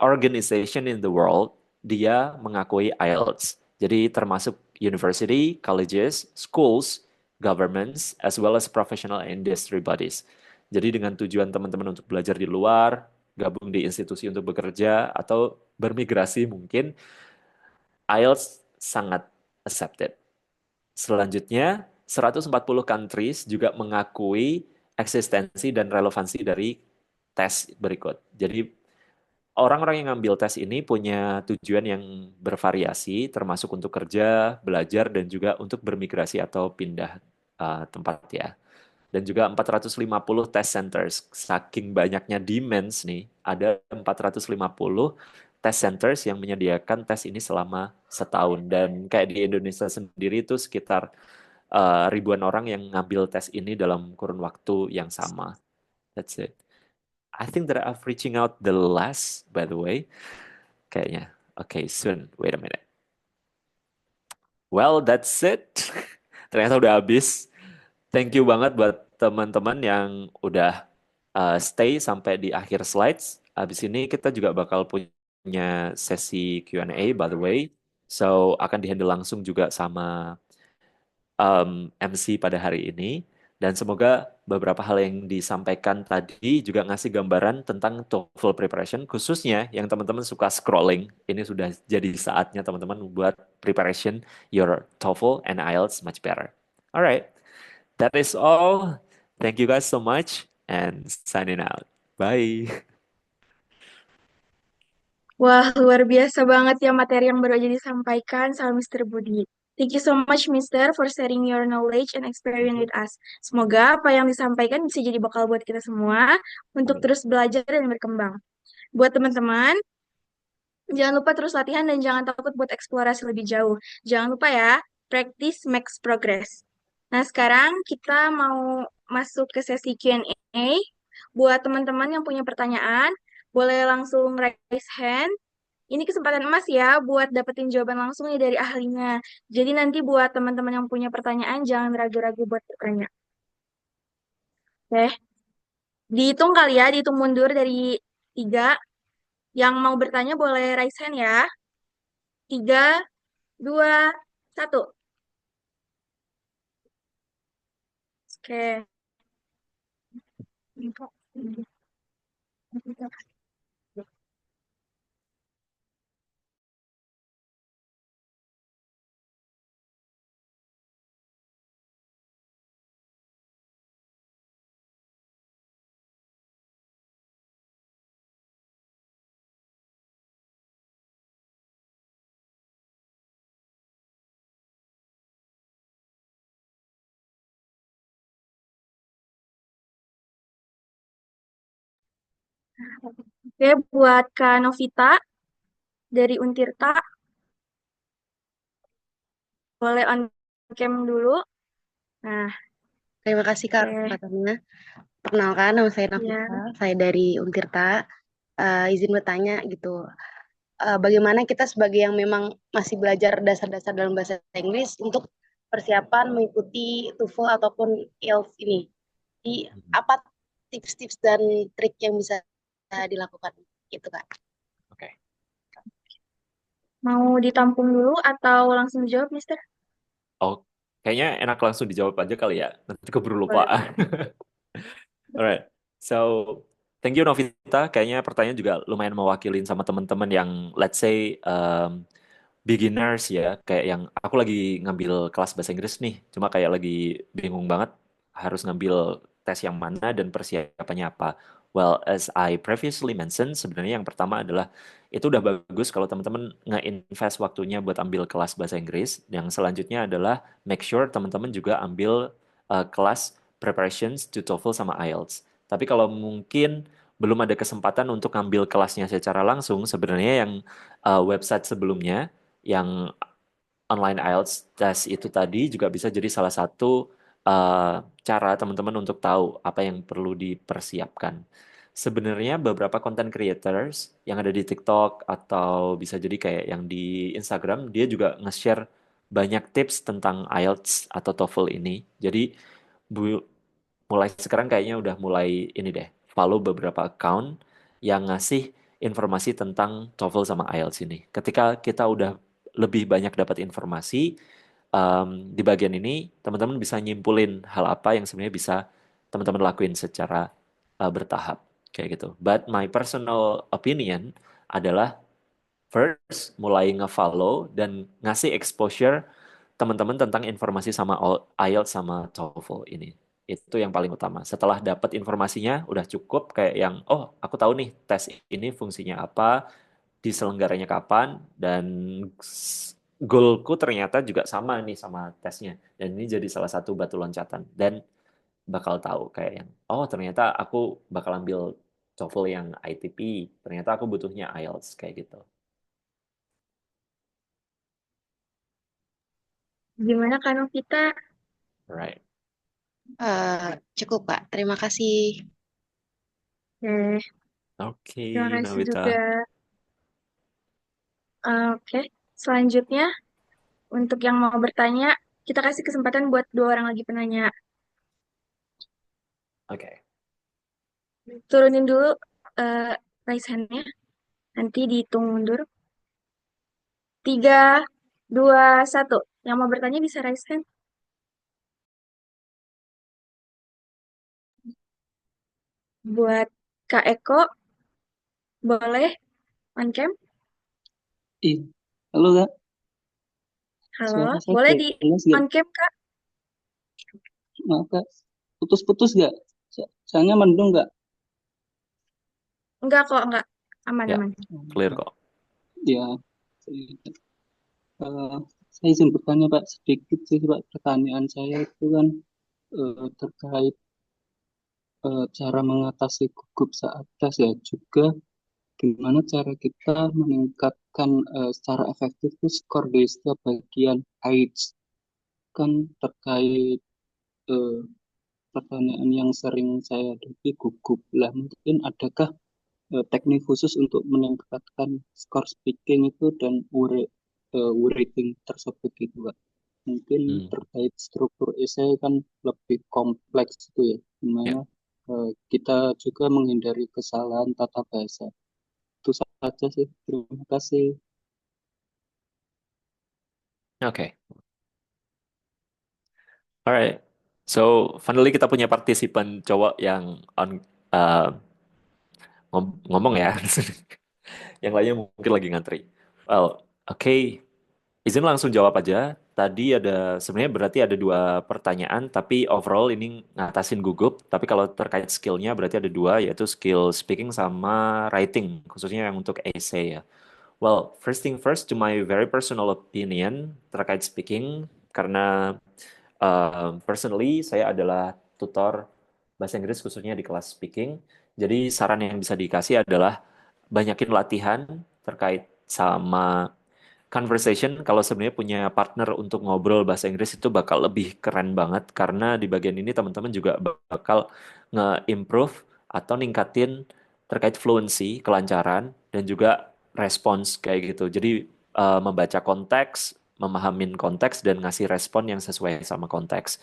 organization in the world, dia mengakui IELTS. Jadi termasuk university, colleges, schools, governments, as well as professional industry bodies. Jadi dengan tujuan teman-teman untuk belajar di luar, gabung di institusi untuk bekerja, atau bermigrasi mungkin, IELTS sangat accepted. Selanjutnya, 140 countries juga mengakui eksistensi dan relevansi dari tes berikut. Jadi, orang-orang yang ngambil tes ini punya tujuan yang bervariasi, termasuk untuk kerja, belajar, dan juga untuk bermigrasi atau pindah tempat ya. Dan juga 450 test centers. Saking banyaknya demands nih, ada 450 test centers yang menyediakan tes ini selama setahun. Dan kayak di Indonesia sendiri itu sekitar ribuan orang yang ngambil tes ini dalam kurun waktu yang sama. That's it. I think that I'm reaching out the last, by the way. Kayaknya. Okay, soon. Wait a minute. Well, that's it. Ternyata udah habis. Thank you banget buat teman-teman yang udah stay sampai di akhir slides. Habis ini kita juga bakal punya sesi Q&A, by the way. So, akan dihandle langsung juga sama MC pada hari ini. Dan semoga beberapa hal yang disampaikan tadi juga ngasih gambaran tentang TOEFL preparation, khususnya yang teman-teman suka scrolling. Ini sudah jadi saatnya teman-teman buat preparation your TOEFL and IELTS much better. Alright, that is all. Thank you guys so much and signing out. Bye. Wah, luar biasa banget ya materi yang baru aja disampaikan sama Mr. Budi. Thank you so much, Mister, for sharing your knowledge and experience with us. Semoga apa yang disampaikan bisa jadi bekal buat kita semua untuk Amin. terus belajar dan berkembang. Buat teman-teman, jangan lupa terus latihan dan jangan takut buat eksplorasi lebih jauh. Jangan lupa ya, practice makes progress. Nah, sekarang kita mau masuk ke sesi Q&A. Buat teman-teman yang punya pertanyaan, boleh langsung raise hand. Ini kesempatan emas ya buat dapetin jawaban langsung nih dari ahlinya. Jadi nanti buat teman-teman yang punya pertanyaan, jangan ragu-ragu buat bertanya. Oke, dihitung kali ya, dihitung mundur dari 3. Yang mau bertanya boleh raise hand ya. 3, 2, 1. Oke. Oke, buat Kak Novita dari Untirta, boleh on cam dulu. Nah, Terima kasih Kak oke. kesempatannya. Perkenalkan, nama saya Ya. Nafisa, saya dari Untirta. Izin bertanya gitu, bagaimana kita sebagai yang memang masih belajar dasar-dasar dalam bahasa Inggris untuk persiapan mengikuti TOEFL ataupun IELTS ini? Jadi apa tips-tips dan trik yang bisa dilakukan? Gitu Kak. Oke. Mau ditampung dulu atau langsung dijawab, Mister? Oh, kayaknya enak langsung dijawab aja kali ya. Nanti keburu lupa. Boleh. Alright, so thank you Novita. Kayaknya pertanyaan juga lumayan mewakilin sama teman-teman yang let's say beginners ya. Kayak yang aku lagi ngambil kelas bahasa Inggris nih, cuma kayak lagi bingung banget harus ngambil tes yang mana dan persiapannya apa. Well, as I previously mentioned, sebenarnya yang pertama adalah itu udah bagus kalau teman-teman nge-invest waktunya buat ambil kelas bahasa Inggris. Yang selanjutnya adalah make sure teman-teman juga ambil kelas preparations to TOEFL sama IELTS. Tapi kalau mungkin belum ada kesempatan untuk ngambil kelasnya secara langsung, sebenarnya yang website sebelumnya, yang online IELTS test itu tadi juga bisa jadi salah satu eh, cara teman-teman untuk tahu apa yang perlu dipersiapkan. Sebenarnya beberapa content creators yang ada di TikTok atau bisa jadi kayak yang di Instagram, dia juga nge-share banyak tips tentang IELTS atau TOEFL ini. Jadi bu- mulai sekarang kayaknya udah mulai ini deh, follow beberapa account yang ngasih informasi tentang TOEFL sama IELTS ini. Ketika kita udah lebih banyak dapat informasi, di bagian ini teman-teman bisa nyimpulin hal apa yang sebenarnya bisa teman-teman lakuin secara bertahap kayak gitu. But my personal opinion adalah first mulai nge-follow dan ngasih exposure teman-teman tentang informasi sama IELTS sama TOEFL ini. Itu yang paling utama. Setelah dapat informasinya udah cukup kayak yang oh, aku tahu nih tes ini fungsinya apa, diselenggaranya kapan, dan goalku ternyata juga sama nih sama tesnya. Dan ini jadi salah satu batu loncatan. Dan bakal tahu kayak yang, oh ternyata aku bakal ambil TOEFL yang ITP, ternyata aku butuhnya IELTS kayak gitu. Gimana kan kita? Right. Cukup, Kak. Terima kasih. Oke, Oke, terima kasih juga. Nobita. Oke, selanjutnya untuk yang mau bertanya, kita kasih kesempatan buat dua orang lagi penanya. Oke. Turunin dulu eh raise hand-nya, nanti dihitung mundur. 3, 2, 1. Yang mau bertanya bisa raise hand. Buat Kak Eko, boleh on cam? Iya. Halo Kak, Halo, suara saya boleh di jelas nggak? on cam Kak? Maaf Kak, putus-putus nggak? Soalnya mendung nggak? Enggak kok, enggak. Ya, Aman-aman. clear kok. Ya, eh, saya izin bertanya Pak, sedikit sih Pak. Pertanyaan saya itu kan terkait cara mengatasi gugup saat tes ya. Juga gimana cara kita meningkatkan secara efektif tuh skor di setiap bagian IELTS. Kan terkait eh, pertanyaan yang sering saya hadapi gugup lah. Mungkin adakah teknik khusus untuk meningkatkan skor speaking itu dan writing tersebut gitu Kak. Mungkin Hmm. terkait struktur esai kan lebih kompleks itu ya, Ya, dimana kita juga menghindari kesalahan tata bahasa. Itu saja sih. Terima kasih. oke. Alright. So, finally kita punya partisipan cowok yang uh, ngomong ya. Yang lainnya mungkin lagi ngantri. Well, oke. Izin langsung jawab aja. Tadi ada sebenarnya berarti ada dua pertanyaan, tapi overall ini ngatasin gugup. Tapi kalau terkait skillnya berarti ada dua, yaitu skill speaking sama writing, khususnya yang untuk essay ya. Well, first thing first, to my very personal opinion terkait speaking, karena personally saya adalah tutor bahasa Inggris khususnya di kelas speaking. Jadi saran yang bisa dikasih adalah banyakin latihan terkait sama conversation. Kalau sebenarnya punya partner untuk ngobrol bahasa Inggris itu bakal lebih keren banget karena di bagian ini teman-teman juga bakal nge-improve atau ningkatin terkait fluency, kelancaran dan juga respons kayak gitu. Jadi membaca konteks, memahamin konteks dan ngasih respon yang sesuai sama konteks.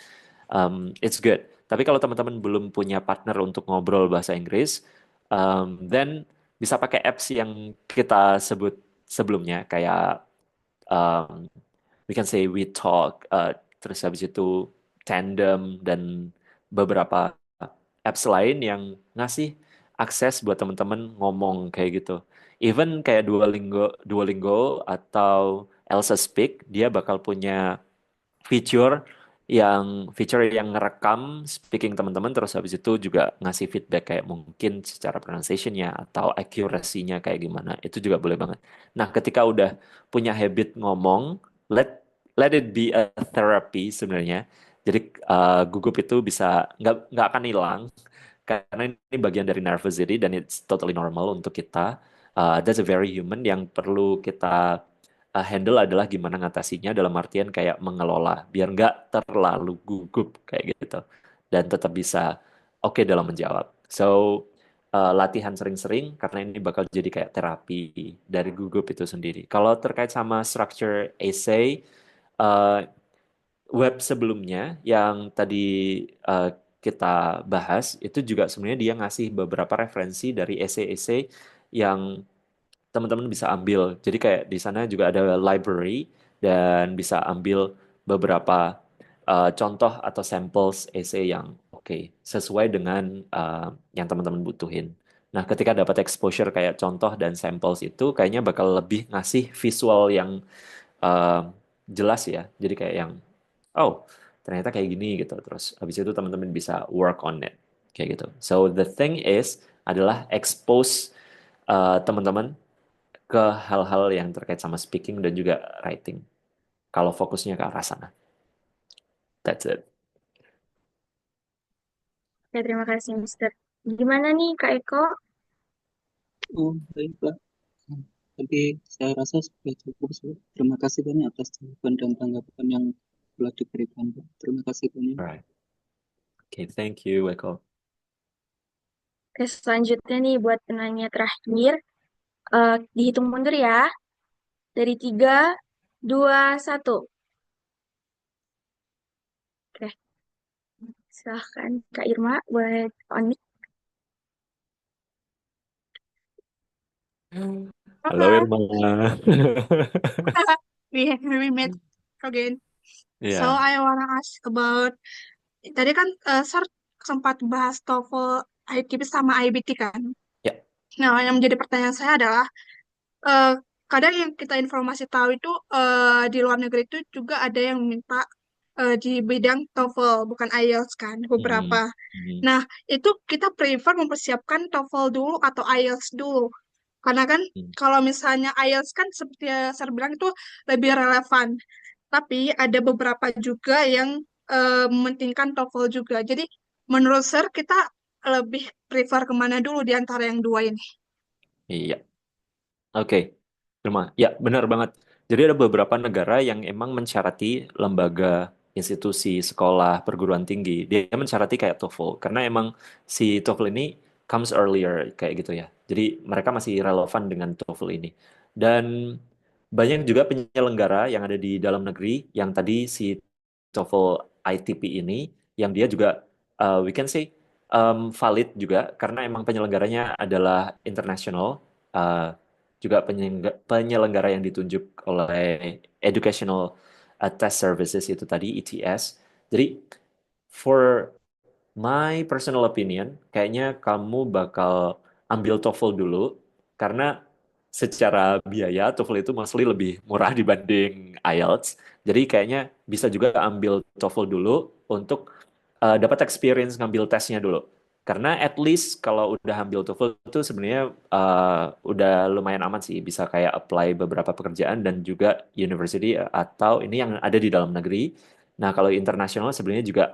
It's good. Tapi kalau teman-teman belum punya partner untuk ngobrol bahasa Inggris, then bisa pakai apps yang kita sebut sebelumnya kayak um, we can say we talk, terus habis itu tandem dan beberapa apps lain yang ngasih akses buat teman-teman ngomong kayak gitu. Even kayak Duolingo atau Elsa Speak, dia bakal punya fitur yang ngerekam speaking teman-teman terus habis itu juga ngasih feedback kayak mungkin secara pronunciation-nya atau accuracy-nya kayak gimana. Itu juga boleh banget. Nah, ketika udah punya habit ngomong, let let it be a therapy sebenarnya. Jadi gugup itu bisa nggak akan hilang karena ini bagian dari nervosity dan it's totally normal untuk kita. That's a very human yang perlu kita handle adalah gimana ngatasinya dalam artian kayak mengelola biar nggak terlalu gugup kayak gitu dan tetap bisa oke dalam menjawab. So latihan sering-sering karena ini bakal jadi kayak terapi dari gugup itu sendiri. Kalau terkait sama structure essay, eh, web sebelumnya yang tadi eh, kita bahas itu juga sebenarnya dia ngasih beberapa referensi dari essay-essay yang teman-teman bisa ambil. Jadi kayak di sana juga ada library dan bisa ambil beberapa contoh atau samples essay yang oke sesuai dengan yang teman-teman butuhin. Nah, ketika dapat exposure kayak contoh dan samples itu kayaknya bakal lebih ngasih visual yang eh, jelas ya. Jadi kayak yang oh, ternyata kayak gini gitu. Terus habis itu teman-teman bisa work on it kayak gitu. So the thing is adalah expose teman-teman ke hal-hal yang terkait sama speaking dan juga writing. Kalau fokusnya ke arah sana. That's it. Oke, terima kasih, Mister. Gimana nih, Kak Eko? Oh, baik, Pak. Tapi saya rasa sudah cukup, Pak. Terima kasih banyak atas jawaban dan tanggapan yang telah diberikan, Pak. Terima kasih banyak. Alright. Okay, thank you, Eko. Oke, selanjutnya nih buat penanya terakhir. Dihitung mundur ya. Dari 3, 2, 1. Oke, silahkan Kak Irma buat on mic. Halo Okay, Irma. we met again. So Iya, I wanna ask about tadi kan Sir sempat bahas TOEFL, ITB sama IBT kan. ya. Nah, yang menjadi pertanyaan saya adalah eh, kadang yang kita informasi tahu itu di luar negeri itu juga ada yang minta di bidang TOEFL bukan IELTS kan Hmm, beberapa. hmm, Nah, itu kita prefer mempersiapkan TOEFL dulu atau IELTS dulu. Karena kan hmm. kalau misalnya IELTS kan seperti yang saya bilang itu lebih relevan. Tapi ada beberapa juga yang mementingkan TOEFL juga. Jadi menurut saya kita lebih prefer kemana dulu di antara yang dua ini. Iya. Oke, Irma. Ya, benar banget. Jadi ada beberapa negara yang emang mensyarati lembaga, institusi, sekolah, perguruan tinggi. Dia mensyarati kayak TOEFL. Karena emang si TOEFL ini comes earlier, kayak gitu ya. Jadi mereka masih relevan dengan TOEFL ini. Dan banyak juga penyelenggara yang ada di dalam negeri yang tadi si TOEFL ITP ini, yang dia juga, we can say, valid juga. Karena emang penyelenggaranya adalah international. uh, Juga penyelenggara yang ditunjuk oleh Educational Test Services itu tadi ETS. Jadi for my personal opinion, kayaknya kamu bakal ambil TOEFL dulu karena secara biaya TOEFL itu mostly lebih murah dibanding IELTS. Jadi kayaknya bisa juga ambil TOEFL dulu untuk dapat experience ngambil tesnya dulu. Karena at least kalau udah ambil TOEFL itu sebenarnya udah lumayan aman sih, bisa kayak apply beberapa pekerjaan dan juga university atau ini yang ada di dalam negeri. Nah, kalau internasional sebenarnya juga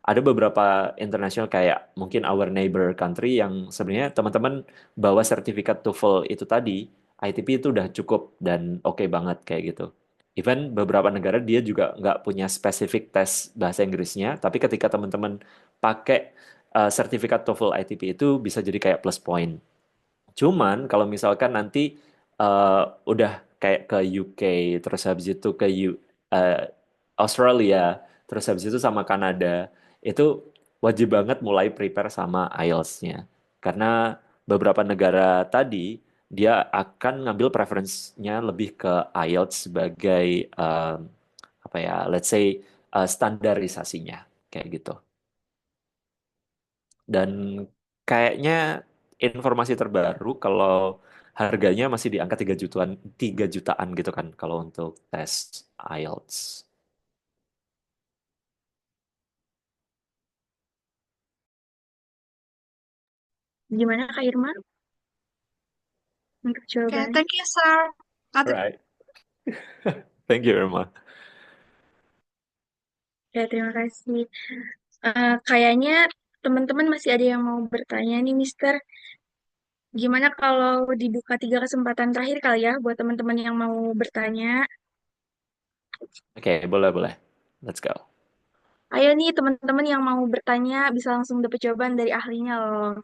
ada beberapa internasional kayak mungkin our neighbor country yang sebenarnya teman-teman bawa sertifikat TOEFL itu tadi, ITP itu udah cukup dan oke banget kayak gitu. Even beberapa negara dia juga nggak punya spesifik tes bahasa Inggrisnya, tapi ketika teman-teman pakai sertifikat TOEFL ITP itu bisa jadi kayak plus point. Cuman kalau misalkan nanti udah kayak ke UK, terus habis itu ke eh, Australia, terus habis itu sama Kanada, itu wajib banget mulai prepare sama IELTS-nya. Karena beberapa negara tadi dia akan ngambil preference-nya lebih ke IELTS sebagai apa ya, let's say standarisasinya kayak gitu. Dan kayaknya informasi terbaru kalau harganya masih di angka 3 jutaan gitu kan kalau untuk tes IELTS. Gimana Kak Irma untuk Oke, jawabannya? thank you, sir. Noted. Alright. Thank you, Irma. Oke, terima kasih. Kayaknya teman-teman masih ada yang mau bertanya nih, Mister. Gimana kalau dibuka 3 kesempatan terakhir kali ya buat teman-teman yang mau bertanya? Oke, boleh, boleh. Let's go. Ayo nih teman-teman yang mau bertanya bisa langsung dapat jawaban dari ahlinya loh.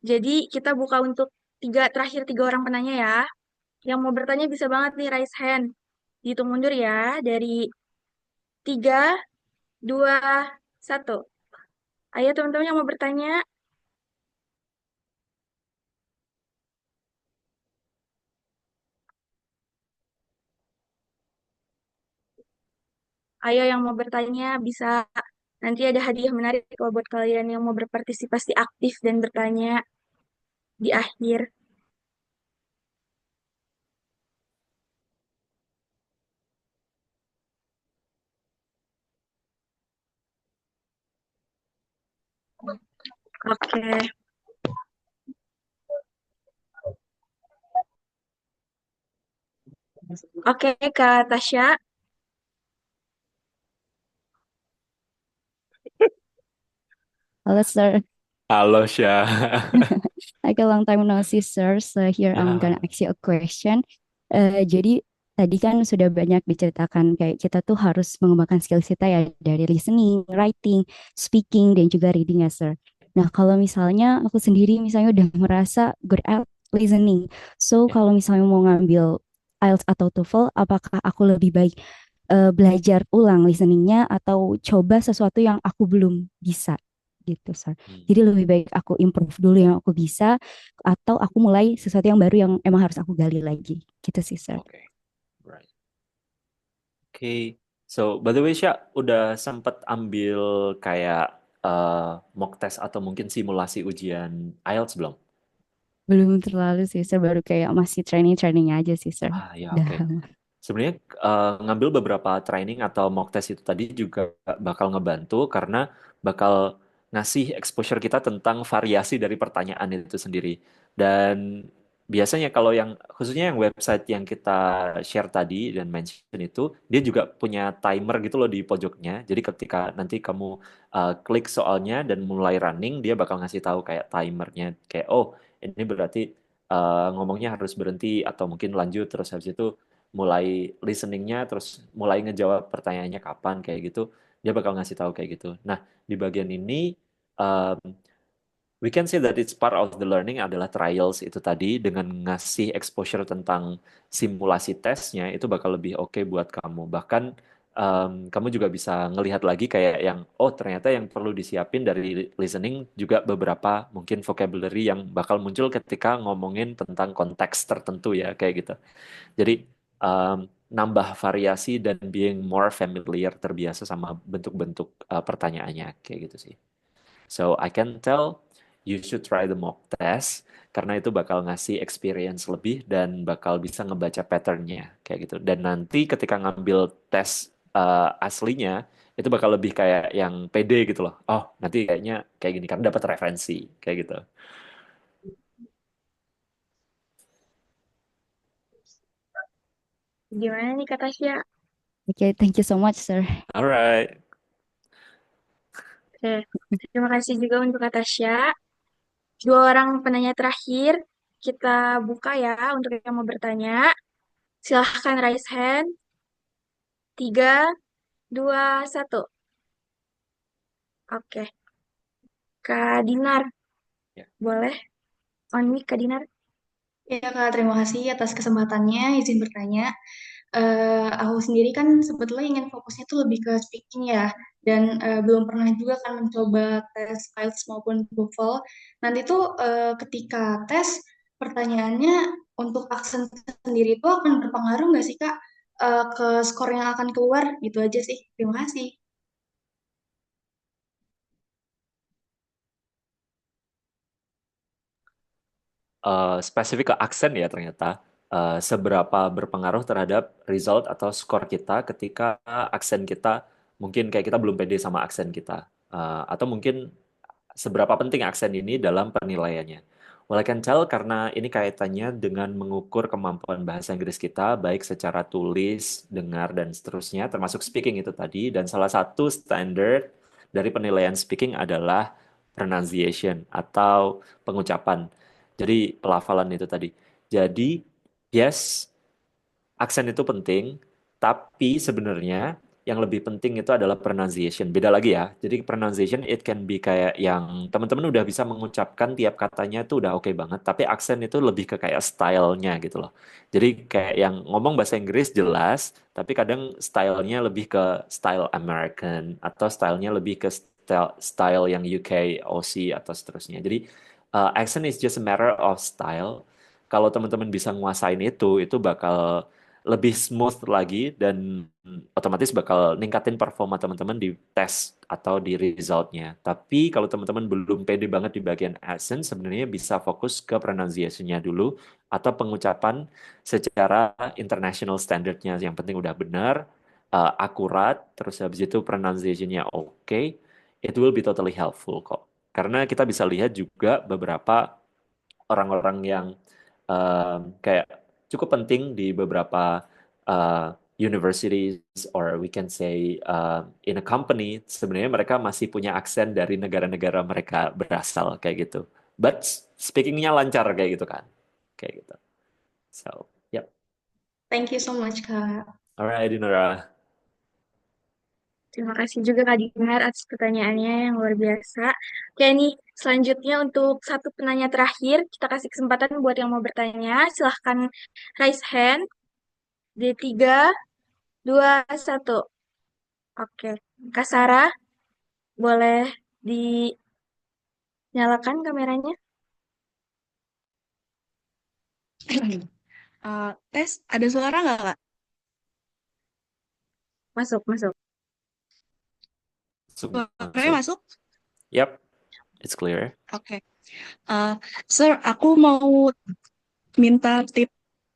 Jadi kita buka untuk terakhir 3 orang penanya ya. Yang mau bertanya bisa banget nih raise hand. Dihitung mundur ya dari 3, 2, 1. Ayo teman-teman yang mau bertanya. Ayo yang mau bertanya bisa nanti ada hadiah menarik kalau buat kalian yang mau berpartisipasi aktif dan bertanya di akhir. Oke. Oke, Kak Tasya. Hello, sir. Halo, Syah. Like a long time no see, sir. So here I'm gonna Ya. ask you a question. Jadi tadi kan sudah banyak diceritakan kayak kita tuh harus mengembangkan skill kita ya dari listening, writing, speaking, dan juga reading ya, sir. Nah, kalau misalnya aku sendiri misalnya udah merasa good at listening. So Ya. kalau misalnya mau ngambil IELTS atau TOEFL, apakah aku lebih baik belajar ulang listeningnya atau coba sesuatu yang aku belum bisa gitu, sir. Hmm. Jadi lebih baik aku improve dulu yang aku bisa atau aku mulai sesuatu yang baru yang emang harus aku gali lagi. Gitu sih, sir. Oke. Right. Oke. So, by the way, Syah, udah sempet ambil kayak mock test atau mungkin simulasi ujian IELTS belum? Belum terlalu sih, sir. Baru kayak masih training-training aja sih, sir. Ah, ya, Udah oke. lama. Sebenarnya ngambil beberapa training atau mock test itu tadi juga bakal ngebantu karena bakal ngasih exposure kita tentang variasi dari pertanyaan itu sendiri. Dan biasanya kalau yang khususnya yang website yang kita share tadi dan mention itu, dia juga punya timer gitu loh di pojoknya. Jadi ketika nanti kamu klik soalnya dan mulai running, dia bakal ngasih tahu kayak timernya kayak oh ini berarti ngomongnya harus berhenti atau mungkin lanjut terus habis itu mulai listeningnya terus mulai ngejawab pertanyaannya kapan kayak gitu dia bakal ngasih tahu kayak gitu. Nah di bagian ini um, we can say that it's part of the learning adalah trials itu tadi dengan ngasih exposure tentang simulasi tesnya itu bakal lebih oke buat kamu. Bahkan kamu juga bisa ngelihat lagi kayak yang oh ternyata yang perlu disiapin dari listening juga beberapa mungkin vocabulary yang bakal muncul ketika ngomongin tentang konteks tertentu ya kayak gitu. Jadi nambah variasi dan being more familiar, terbiasa sama bentuk-bentuk pertanyaannya kayak gitu sih. So I can tell you should try the mock test karena itu bakal ngasih experience lebih dan bakal bisa ngebaca patternnya kayak gitu. Dan nanti ketika ngambil tes aslinya itu bakal lebih kayak yang pede gitu loh. Oh nanti kayaknya kayak gini karena dapat referensi kayak gitu. Gimana nih Kak Tasya? Oke, thank you so much, sir. Alright. Oke, terima kasih juga untuk Kak Tasya. 2 orang penanya terakhir kita buka ya untuk yang mau bertanya. Silahkan raise hand. 3, 2, 1. Oke, Kak Dinar, Ya. boleh on mic Kak Dinar? Ya Kak, terima kasih atas kesempatannya, izin bertanya. Aku sendiri kan sebetulnya ingin fokusnya tuh lebih ke speaking ya, dan belum pernah juga kan mencoba tes IELTS maupun TOEFL. Nanti tuh ketika tes, pertanyaannya untuk aksen sendiri itu akan berpengaruh nggak sih Kak ke skor yang akan keluar? Gitu aja sih. Terima kasih. Spesifik ke aksen ya ternyata seberapa berpengaruh terhadap result atau skor kita ketika aksen kita mungkin kayak kita belum pede sama aksen kita. Atau mungkin seberapa penting aksen ini dalam penilaiannya. Well, I can tell karena ini kaitannya dengan mengukur kemampuan bahasa Inggris kita baik secara tulis, dengar dan seterusnya termasuk speaking itu tadi dan salah satu standar dari penilaian speaking adalah pronunciation atau pengucapan. Jadi pelafalan itu tadi. Jadi yes, aksen itu penting, tapi sebenarnya yang lebih penting itu adalah pronunciation. Beda lagi ya. Jadi pronunciation it can be kayak yang teman-teman udah bisa mengucapkan tiap katanya itu udah oke banget, tapi aksen itu lebih ke kayak stylenya gitu loh. Jadi kayak yang ngomong bahasa Inggris jelas, tapi kadang stylenya lebih ke style American atau stylenya lebih ke style yang UK, Aussie atau seterusnya. Jadi accent is just a matter of style. Kalau teman-teman bisa nguasain itu bakal lebih smooth lagi dan otomatis bakal ningkatin performa teman-teman di tes atau di resultnya. Tapi kalau teman-teman belum pede banget di bagian accent, sebenarnya bisa fokus ke pronunciation-nya dulu atau pengucapan secara international standardnya. Yang penting udah benar, akurat, terus habis itu pronunciation-nya oke, it will be totally helpful kok. Karena kita bisa lihat juga beberapa orang-orang yang kayak cukup penting di beberapa universities or we can say in a company sebenarnya mereka masih punya aksen dari negara-negara mereka berasal kayak gitu. But speakingnya lancar kayak gitu kan, kayak gitu. So, yep. Thank you so much, Kak. Alright, Dinora. Terima kasih juga Kak Dinar atas pertanyaannya yang luar biasa. Oke, nih selanjutnya untuk satu penanya terakhir, kita kasih kesempatan buat yang mau bertanya. Silahkan raise hand. D3, 2, 1. Oke, Kak Sarah, boleh dinyalakan kameranya? Tes, ada suara nggak, Kak? Masuk, masuk. Suaranya masuk? Yep, it's clear. Oke. Sir, aku mau minta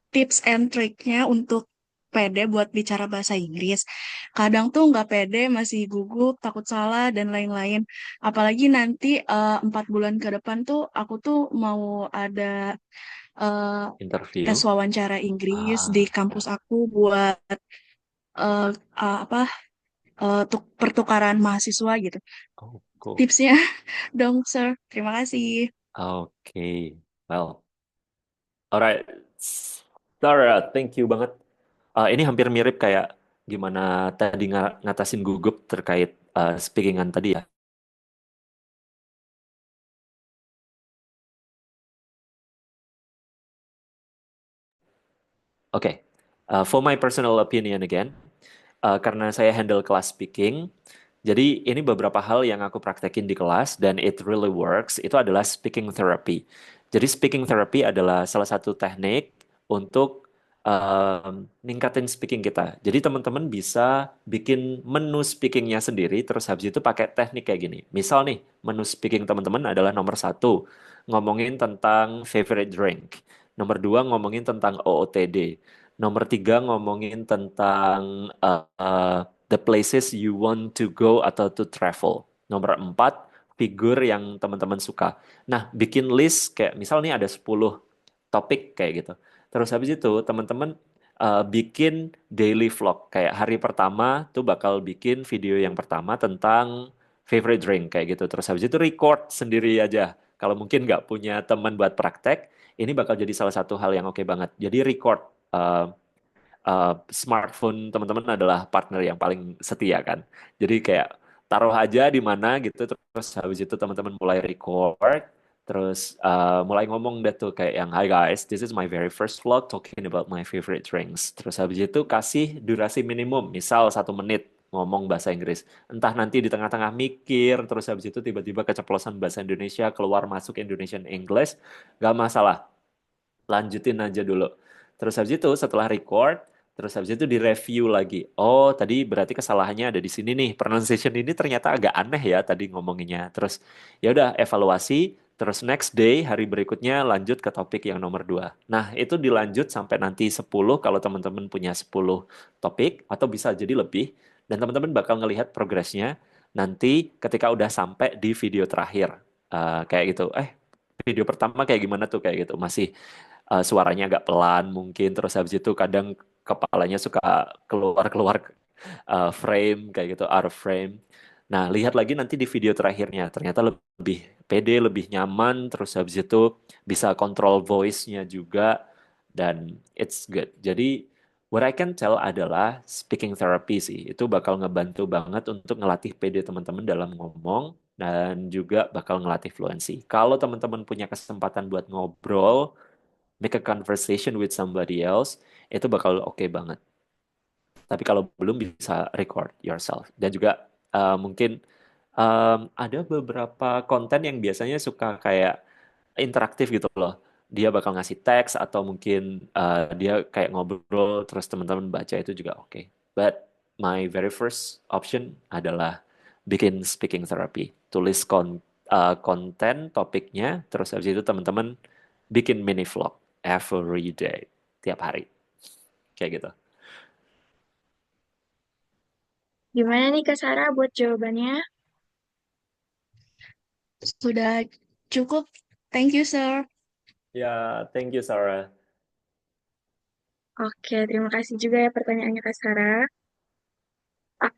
tips and triknya untuk pede buat bicara bahasa Inggris. Kadang tuh nggak pede, masih gugup, takut salah, dan lain-lain. Apalagi nanti 4 bulan ke depan tuh aku tuh mau ada tes Interview. wawancara Inggris di kampus aku buat eh, apa pertukaran mahasiswa gitu. Oh, cool. Tipsnya dong, Sir. Terima kasih. Okay, well, alright. Sarah, thank you banget. Ini hampir mirip kayak gimana tadi ngatasin gugup terkait speakingan tadi ya. Oke, for my personal opinion again, karena saya handle kelas speaking, jadi ini beberapa hal yang aku praktekin di kelas dan it really works, itu adalah speaking therapy. Jadi speaking therapy adalah salah satu teknik untuk ningkatin speaking kita. Jadi teman-teman bisa bikin menu speakingnya sendiri, terus habis itu pakai teknik kayak gini. Misal nih, menu speaking teman-teman adalah nomor 1, ngomongin tentang favorite drink. Nomor 2, ngomongin tentang OOTD. Nomor 3, ngomongin tentang the places you want to go atau to travel. Nomor 4, figur yang teman-teman suka. Nah, bikin list kayak misal nih ada 10 topik kayak gitu. Terus habis itu teman-teman bikin daily vlog. Kayak hari pertama tuh bakal bikin video yang pertama tentang favorite drink kayak gitu. Terus habis itu record sendiri aja. Kalau mungkin nggak punya teman buat praktek, ini bakal jadi salah satu hal yang oke banget. Jadi record smartphone teman-teman adalah partner yang paling setia kan. Jadi kayak taruh aja di mana gitu, terus habis itu teman-teman mulai record, terus mulai ngomong deh tuh kayak yang, "Hi guys, this is my very first vlog talking about my favorite drinks." Terus habis itu kasih durasi minimum, misal 1 menit ngomong bahasa Inggris. Entah nanti di tengah-tengah mikir, terus habis itu tiba-tiba keceplosan bahasa Indonesia, keluar masuk Indonesian English, gak masalah, lanjutin aja dulu. Terus habis itu setelah record, terus habis itu direview lagi. Oh, tadi berarti kesalahannya ada di sini nih. Pronunciation ini ternyata agak aneh ya tadi ngomonginnya. Terus ya udah evaluasi, terus next day hari berikutnya lanjut ke topik yang nomor 2. Nah, itu dilanjut sampai nanti 10 kalau teman-teman punya 10 topik atau bisa jadi lebih dan teman-teman bakal ngelihat progresnya nanti ketika udah sampai di video terakhir. Kayak gitu. Video pertama kayak gimana tuh kayak gitu. Masih suaranya agak pelan mungkin terus habis itu kadang kepalanya suka keluar-keluar frame kayak gitu out of frame Nah, lihat lagi nanti di video terakhirnya. Ternyata lebih pede, lebih nyaman, terus habis itu bisa kontrol voice-nya juga, dan it's good. Jadi, what I can tell adalah speaking therapy sih. Itu bakal ngebantu banget untuk ngelatih pede teman-teman dalam ngomong, dan juga bakal ngelatih fluency. Kalau teman-teman punya kesempatan buat ngobrol, make a conversation with somebody else, itu bakal oke banget. Tapi kalau belum bisa record yourself. Dan juga mungkin ada beberapa konten yang biasanya suka kayak interaktif gitu loh. Dia bakal ngasih teks atau mungkin dia kayak ngobrol terus teman-teman baca itu juga oke. But my very first option adalah bikin speaking therapy. Tulis konten topiknya, terus habis itu teman-teman bikin mini vlog every day, tiap hari. Kayak gitu. Gimana nih Kak Sarah buat jawabannya? Sudah cukup. Thank you, sir. Ya, thank you Sarah. Oke, terima kasih juga ya pertanyaannya Kak Sarah. Ah,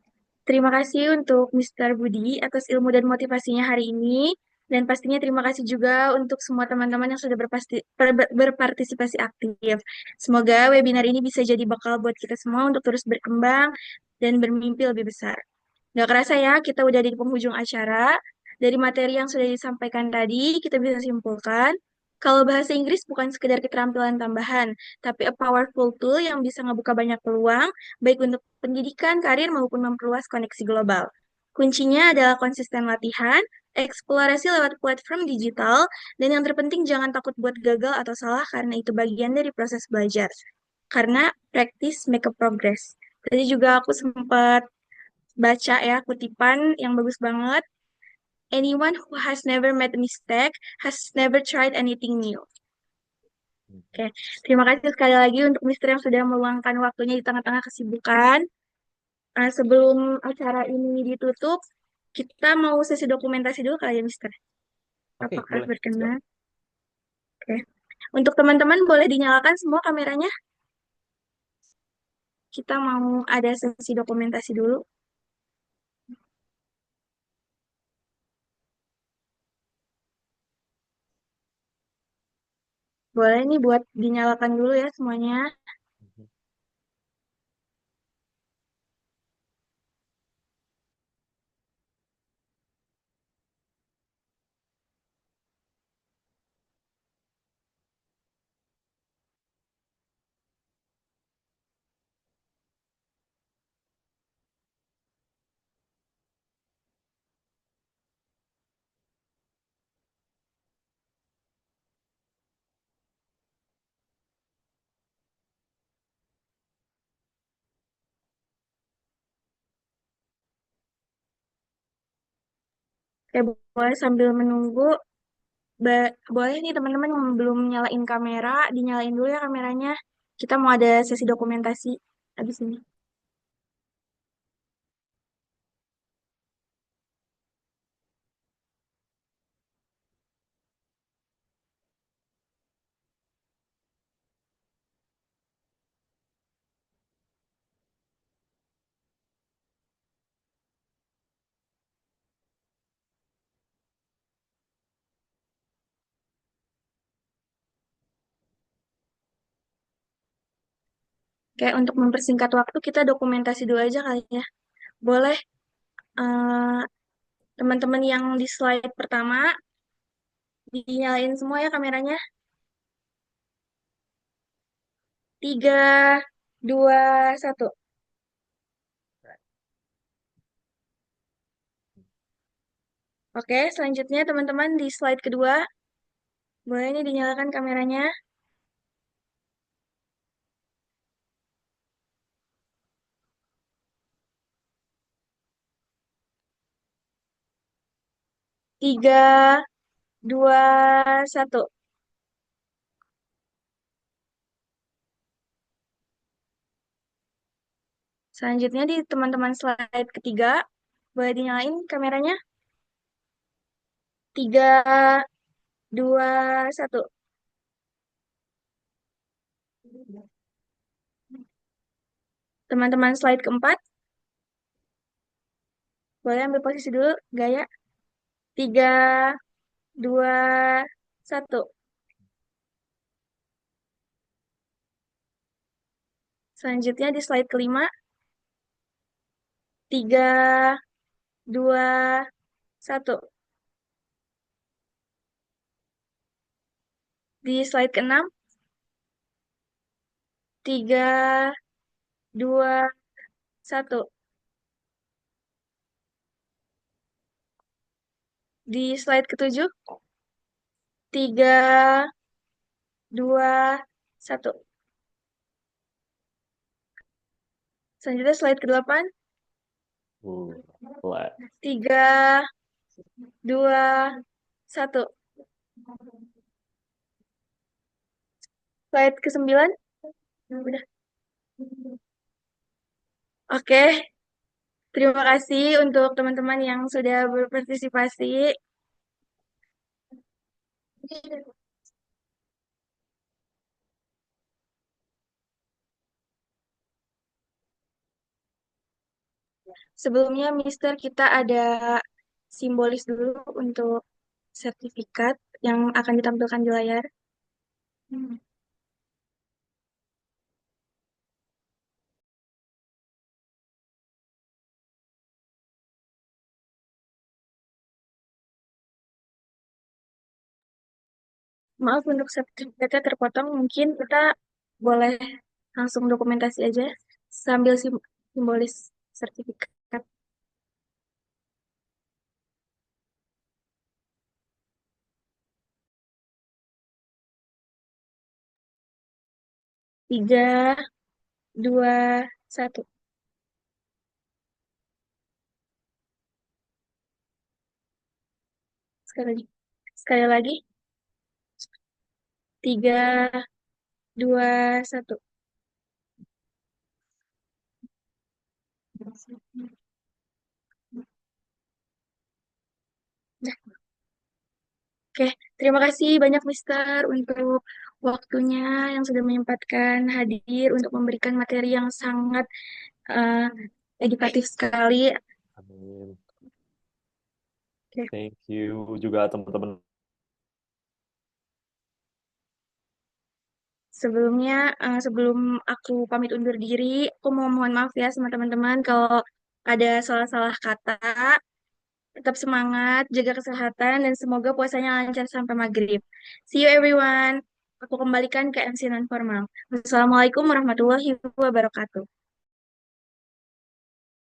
terima kasih untuk Mr. Budi atas ilmu dan motivasinya hari ini. Dan pastinya terima kasih juga untuk semua teman-teman yang sudah berpartisipasi aktif. Semoga webinar ini bisa jadi bekal buat kita semua untuk terus berkembang dan bermimpi lebih besar. Gak kerasa ya, kita udah di penghujung acara. Dari materi yang sudah disampaikan tadi, kita bisa simpulkan kalau bahasa Inggris bukan sekedar keterampilan tambahan, tapi a powerful tool yang bisa ngebuka banyak peluang, baik untuk pendidikan, karir, maupun memperluas koneksi global. Kuncinya adalah konsisten latihan, eksplorasi lewat platform digital, dan yang terpenting jangan takut buat gagal atau salah karena itu bagian dari proses belajar. Karena practice make a progress. Tadi juga aku sempat baca ya kutipan yang bagus banget. Anyone who has never made a mistake has never tried anything new. Oke, terima kasih sekali lagi untuk Mister yang sudah meluangkan waktunya di tengah-tengah kesibukan. Sebelum acara ini ditutup, kita mau sesi dokumentasi dulu kali ya, Mister. Oke, Apakah boleh. Let's go. berkenan? Oke. Untuk teman-teman boleh dinyalakan semua kameranya. Kita mau ada sesi dokumentasi dulu. Boleh nih buat dinyalakan dulu ya semuanya. Oke, boleh sambil menunggu. Boleh nih teman-teman yang belum nyalain kamera, dinyalain dulu ya kameranya. Kita mau ada sesi dokumentasi habis ini. Oke, untuk mempersingkat waktu kita dokumentasi dulu aja kali ya. Boleh eh, teman-teman yang di slide pertama dinyalain semua ya kameranya. 3, 2, 1. Oke, selanjutnya teman-teman di slide kedua. Boleh nih dinyalakan kameranya. 3, 2, 1. Selanjutnya di teman-teman slide ketiga, boleh dinyalain kameranya. 3, 2, 1. Teman-teman slide keempat, Boleh ambil posisi dulu, Gaya. 3, 2, 1. Selanjutnya di slide kelima. 3, 2, 1. Di slide keenam. 3, 2, 1. Di slide ketujuh. 3, 2, 1. Selanjutnya slide ke-8. Boleh. 3, 2, 1. Slide ke-9. Udah. Oke. Terima kasih untuk teman-teman yang sudah berpartisipasi. Sebelumnya, Mister, kita ada simbolis dulu untuk sertifikat yang akan ditampilkan di layar. Maaf untuk sertifikatnya terpotong, mungkin kita boleh langsung dokumentasi aja sambil simbolis sertifikat. Tiga, 2, 1. Sekali lagi. Sekali lagi. 3, 2, 1. Nah, oke, terima kasih banyak Mister untuk waktunya yang sudah menyempatkan hadir untuk memberikan materi yang sangat eh, edukatif sekali. Amin. Oke. Thank you juga teman-teman. Sebelumnya, sebelum aku pamit undur diri, aku mau mohon maaf ya sama teman-teman kalau ada salah-salah kata. Tetap semangat, jaga kesehatan, dan semoga puasanya lancar sampai maghrib. See you everyone. Aku kembalikan ke MC non-formal. Wassalamualaikum warahmatullahi wabarakatuh.